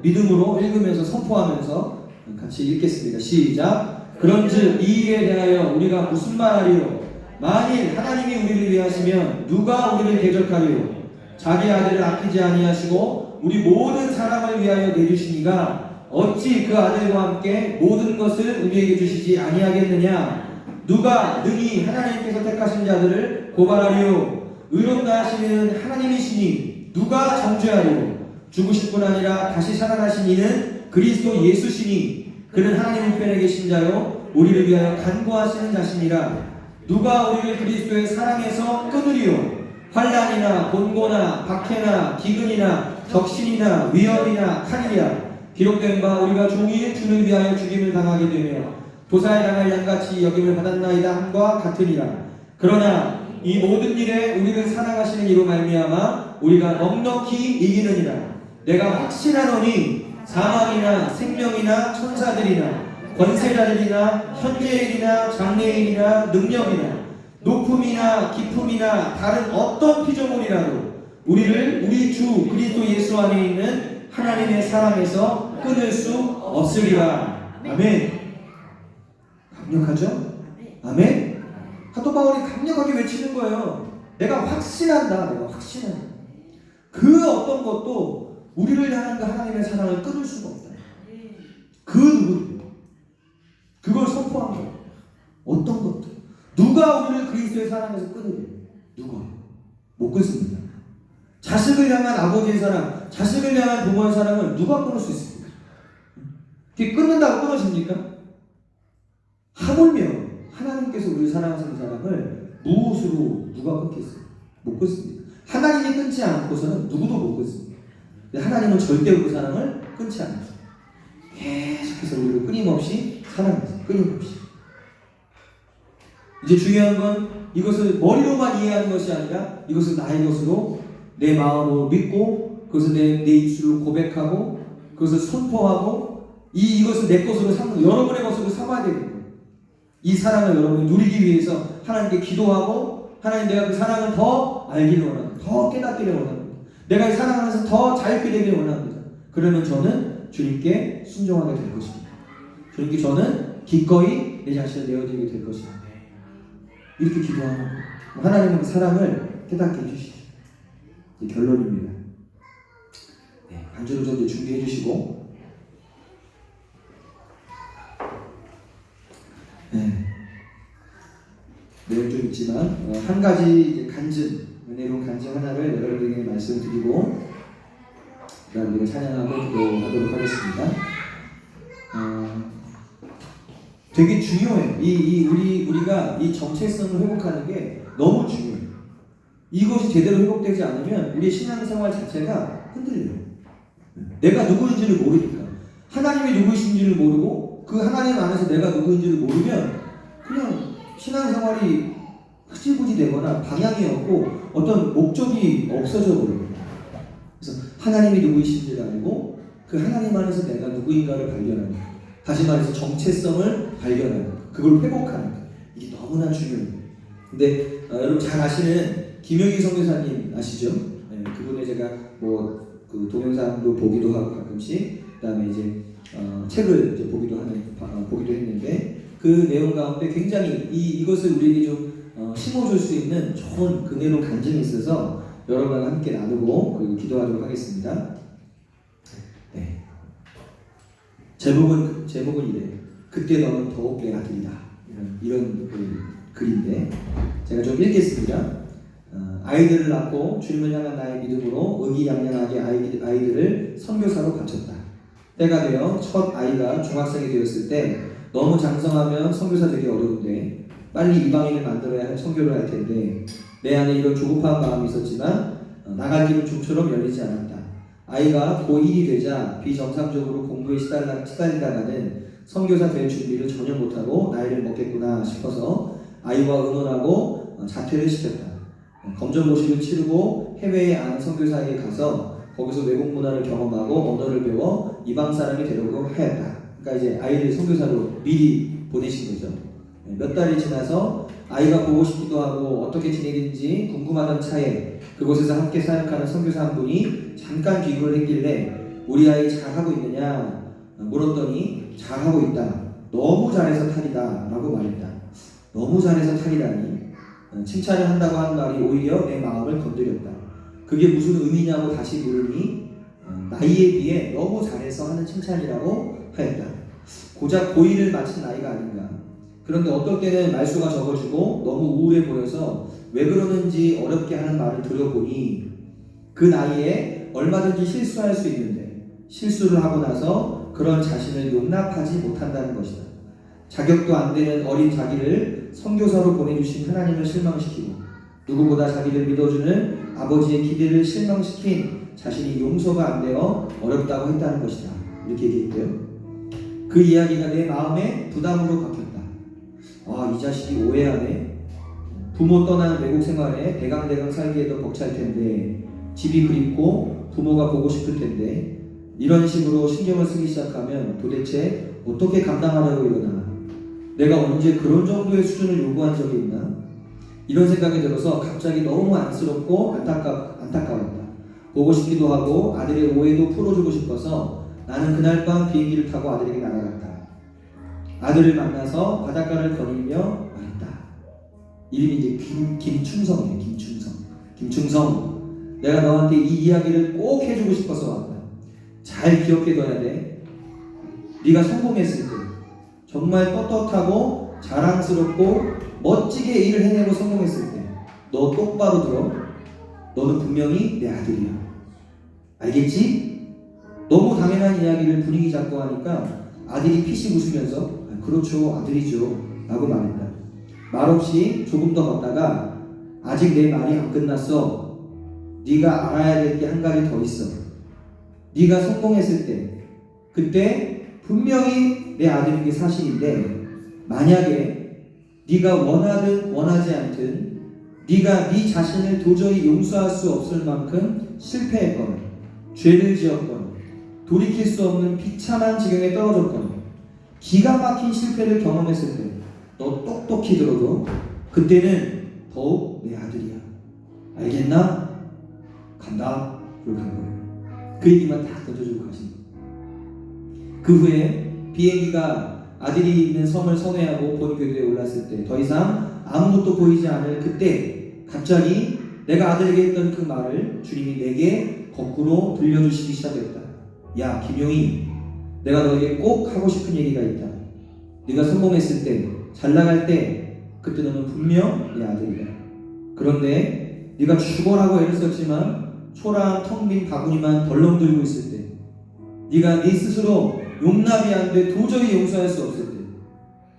믿음으로 읽으면서 선포하면서 같이 읽겠습니다. 시작. 그런즉 이 일에 대하여 우리가 무슨 말하리요? 만일 하나님이 우리를 위하시면 누가 우리를 대적하리요? 자기 아들을 아끼지 아니하시고 우리 모든 사람을 위하여 내주시니가 어찌 그 아들과 함께 모든 것을 우리에게 주시지 아니하겠느냐? 누가 능히 하나님께서 택하신 자들을 고발하리요? 의롭다 하시는 하나님이시니 누가 정죄하리요? 죽으실 뿐 아니라 다시 살아나신 이는 그리스도 예수시니 그는 하나님 우편에 계신 자요 우리를 위하여 간구하시는 자시니라. 누가 우리를 그리스도의 사랑에서 끊으리요? 환난이나 곤고나 박해나 기근이나 적신이나 위험이나 칼이야. 기록된 바 우리가 종일 주를 위하여 죽임을 당하게 되며 도사에 당할 양같이 여김을 받았나이다 함과 같으니라. 그러나 이 모든 일에 우리를 사랑하시는 이로 말미암아 우리가 넉넉히 이기느니라. 내가 확신하노니 사망이나 생명이나 천사들이나 권세자들이나 현재일이나 장래일이나 능력이나 높음이나 깊음이나 다른 어떤 피조물이라도 우리를 우리 주 그리스도 예수 안에 있는 하나님의 사랑에서 끊을 수 없으리라. 아멘. 강력하죠? 아멘. 사도 바울이 강력하게 외치는 거예요. 내가 확신한다. 내가 확신한다. 그 어떤 것도 우리를 향한 그 하나님의 사랑을 끊을 수가 없다. 그 누구도 그걸 선포한 거예요. 어떤 것도 누가 우리를 그리스도의 사랑에서 끊으려? 누가? 못 끊습니다. 자식을 향한 아버지의 사랑, 자식을 향한 부모의 사랑을 누가 끊을 수 있습니까? 그게 끊는다고 끊어집니까? 하물며 하나님께서 우리를 사랑하시는 사랑을 무엇으로 누가 끊겠어요? 못 끊습니다. 하나님이 끊지 않고서는 누구도 못 끊습니다. 하나님은 절대로 그 사랑을 끊지 않으세요. 계속해서 우리를 끊임없이 사랑하세요. 끊임없이. 이제 중요한 건 이것을 머리로만 이해하는 것이 아니라 이것을 나의 것으로 내 마음으로 믿고 그것을 내 입술로 고백하고 그것을 선포하고 이것을 내 것으로 삼는 여러분의 것으로 삼아야 되는 거예요. 이 사랑을 여러분이 누리기 위해서 하나님께 기도하고 하나님 내가 그 사랑을 더 알기를 원합니다. 더 깨닫기를 원합니다. 내가 이 사랑하면서 더 자유케 되기를 원합니다. 그러면 저는 주님께 순종하게 될 것입니다. 주님께 저는 기꺼이 내 자신을 내어드리게 될 것입니다. 이렇게 기도하는 거예요. 하나님은 그 사랑을 깨닫게 해주시죠. 이게 결론입니다. 네, 반주로 좀 준비해 주시고, 네, 내용 좀 있지만 한 가지 이제 간증, 은혜로운 간증 하나를 여러분에게 말씀드리고 그다음 우리가 찬양하고 기도하도록 하겠습니다. 되게 중요해요. 우리가 이 정체성을 회복하는 게 너무 중요해요. 이것이 제대로 회복되지 않으면 우리의 신앙생활 자체가 흔들려요. 내가 누구인지를 모르니까. 하나님이 누구이신지를 모르고 그 하나님 안에서 내가 누구인지를 모르면 그냥 신앙생활이 흐지부지 되거나 방향이 없고 어떤 목적이 없어져 버려요. 그래서 하나님이 누구이신지를 알고 그 하나님 안에서 내가 누구인가를 발견하는 거예요. 다시 말해서 정체성을 발견하는 거예요. 그걸 회복하는 거예요. 이게 너무나 중요해요. 근데 여러분 잘 아시는 김영희 선교사님 아시죠? 네, 그분의 제가 그 동영상도 보기도 하고 가끔씩 그다음에 이제 책을 이제 보기도 했는데 그 내용 가운데 굉장히 이것을 우리에게 좀 심어줄 수 있는 좋은 은혜로 간증이 있어서 여러분과 함께 나누고 그리고 기도하도록 하겠습니다. 네. 제목은 이래요. 그때 너는 더욱 내 아들이다. 이런 글인데 제가 좀 읽겠습니다. 아이들을 낳고 주님을 향한 나의 믿음으로 의기양양하게 아이들을 선교사로 바쳤다. 때가 되어 첫 아이가 중학생이 되었을 때 너무 장성하면 선교사 되기 어려운데 빨리 이방인을 만들어야 할 선교를 할 텐데 내 안에 이런 조급한 마음이 있었지만 나갈 길은 좀처럼 열리지 않았다. 아이가 고1이 되자 비정상적으로 공부에 시달리다가는 선교사 될 준비를 전혀 못하고 나이를 먹겠구나 싶어서 아이와 의논하고 자퇴를 시켰다. 검정고시를 치르고 해외에 아는 선교사에게 가서 거기서 외국 문화를 경험하고 언어를 배워 이방 사람이 되려고 하였다. 그러니까 이제 아이를 선교사로 미리 보내신 거죠. 몇 달이 지나서 아이가 보고 싶기도 하고 어떻게 지내는지 궁금하던 차에 그곳에서 함께 사역하는 선교사 한 분이 잠깐 귀국을 했길래 우리 아이 잘하고 있느냐 물었더니 잘하고 있다. 너무 잘해서 탈이다 라고 말했다. 너무 잘해서 탈이라니 칭찬을 한다고 하는 말이 오히려 내 마음을 건드렸다. 그게 무슨 의미냐고 다시 물으니 나이에 비해 너무 잘해서 하는 칭찬이라고 하였다. 고작 고1을 마친 나이가 아닌가. 그런데 어떨 때는 말수가 적어지고 너무 우울해 보여서 왜 그러는지 어렵게 하는 말을 들어보니 그 나이에 얼마든지 실수할 수 있는데 실수를 하고 나서 그런 자신을 용납하지 못한다는 것이다. 자격도 안 되는 어린 자기를 선교사로 보내주신 하나님을 실망시키고 누구보다 자기를 믿어주는 아버지의 기대를 실망시킨 자신이 용서가 안 되어 어렵다고 했다는 것이다. 이렇게 얘기했대요. 그 이야기가 내 마음에 부담으로 바뀌었다. 이 자식이 오해하네. 부모 떠나는 외국 생활에 대강대강 살기에도 벅찰 텐데 집이 그립고 부모가 보고 싶을 텐데 이런 식으로 신경을 쓰기 시작하면 도대체 어떻게 감당하려고 이러나. 내가 언제 그런 정도의 수준을 요구한 적이 있나? 이런 생각이 들어서 갑자기 너무 안쓰럽고 안타까웠다. 보고 싶기도 하고 아들의 오해도 풀어주고 싶어서 나는 그날 밤 비행기를 타고 아들에게 날아갔다. 아들을 만나서 바닷가를 거닐며 말했다. 이름이 이제 김충성이에요. 김충성. 내가 너한테 이 이야기를 꼭 해주고 싶어서 왔다. 잘 기억해둬야 돼. 네가 성공했을 때 정말 떳떳하고 자랑스럽고 멋지게 일을 해내고 성공했을 때 너 똑바로 들어. 너는 분명히 내 아들이야. 알겠지? 너무 당연한 이야기를 분위기 잡고 하니까 아들이 피식 웃으면서 그렇죠 아들이죠 라고 말했다. 말없이 조금 더 걷다가 아직 내 말이 안 끝났어. 네가 알아야 될 게 한 가지 더 있어. 네가 성공했을 때 그때 분명히 내 아들인 게 사실인데 만약에 네가 원하든 원하지 않든 네가 네 자신을 도저히 용서할 수 없을 만큼 실패했거나 죄를 지었거나 돌이킬 수 없는 비참한 지경에 떨어졌거나 기가 막힌 실패를 경험했을 때 너 똑똑히 들어도 그때는 더욱 내 아들이야. 알겠나? 간다. 그걸 간 거예요. 그 얘기만 다 던져주고 가신 거예요. 그 후에 비행기가 아들이 있는 섬을 선회하고 본 궤도에 올랐을 때 더 이상 아무것도 보이지 않을 그때 갑자기 내가 아들에게 했던 그 말을 주님이 내게 거꾸로 들려주시기 시작했다. 야 김용희, 내가 너에게 꼭 하고 싶은 얘기가 있다. 네가 성공했을 때, 잘 나갈 때 그때 너는 분명 내 아들이다. 그런데 네가 죽어라고 애를 썼지만 초라한 텅 빈 바구니만 덜렁 들고 있을 때, 네가 네 스스로 용납이 안 돼 도저히 용서할 수 없을 때,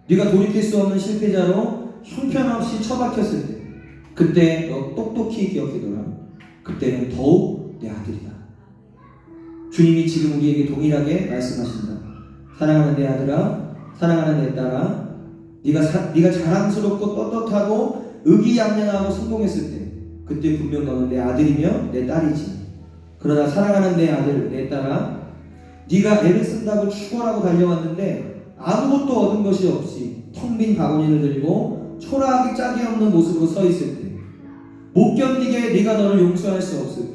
네가 돌이킬 수 없는 실패자로 형편없이 처박혔을 때, 그때 너 똑똑히 기억해둬라. 그때는 더욱 내 아들이다. 주님이 지금 우리에게 동일하게 말씀하신다. 사랑하는 내 아들아, 사랑하는 내 딸아, 네가 자랑스럽고 떳떳하고 의기양양하고 성공했을 때 그때 분명 너는 내 아들이며 내 딸이지. 그러나 사랑하는 내 아들, 내 딸아, 네가 애를 쓴다고 죽어라고 달려왔는데 아무것도 얻은 것이 없이 텅 빈 바구니를 들고 초라하기 짝이 없는 모습으로 서 있을 때, 못 견디게 네가 너를 용서할 수 없을 때,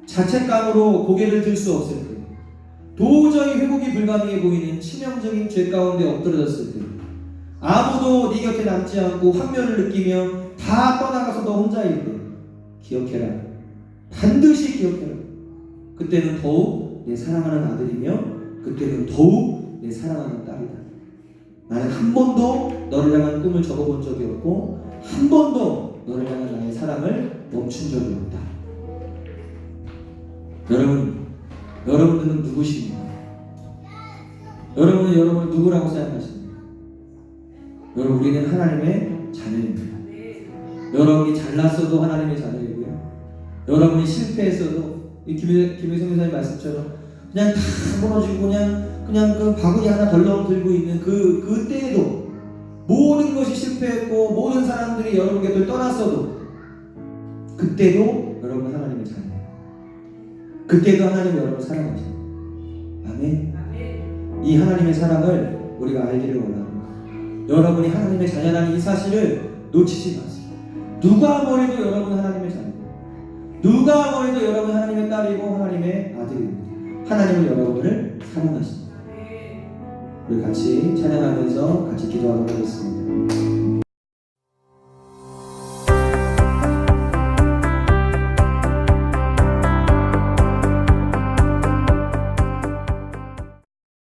자책감으로 고개를 들 수 없을 때, 도저히 회복이 불가능해 보이는 치명적인 죄 가운데 엎드러졌을 때, 아무도 네 곁에 남지 않고 환멸을 느끼며 다 떠나가서 너 혼자일 때 기억해라. 반드시 기억해라. 그때는 더욱 내 사랑하는 아들이며 그때는 더욱 내 사랑하는 딸이다. 나는 한 번도 너를 향한 꿈을 접어본 적이 없고 한 번도 너를 향한 나의 사랑을 멈춘 적이 없다. 여러분들은 누구십니까? 여러분은 여러분을 누구라고 생각하십니까? 여러분, 우리는 하나님의 자녀입니다. 여러분이 잘났어도 하나님의 자녀이고요. 여러분이 실패했어도 김혜성 선생님 말씀처럼 그냥 다 무너지고 그냥 그 바구니 하나 덜렁 들고 있는 그때에도 모든 것이 실패했고 모든 사람들이 여러분 곁을 떠났어도 그때도 여러분 하나님의 자녀예요. 그때도 하나님 여러분을 사랑하십니다. 아멘. 이 하나님의 사랑을 우리가 알기를 원합니다. 여러분이 하나님의 자녀라는 이 사실을 놓치지 마세요. 누가 뭐래도 여러분 하나님의 자녀입니다. 누가 뭐래도 여러분 하나님의 딸이고 하나님의 아들입니다. 하나님은 여러분을 사랑하십니다. 우리 같이 찬양하면서 같이 기도하도록 하겠습니다.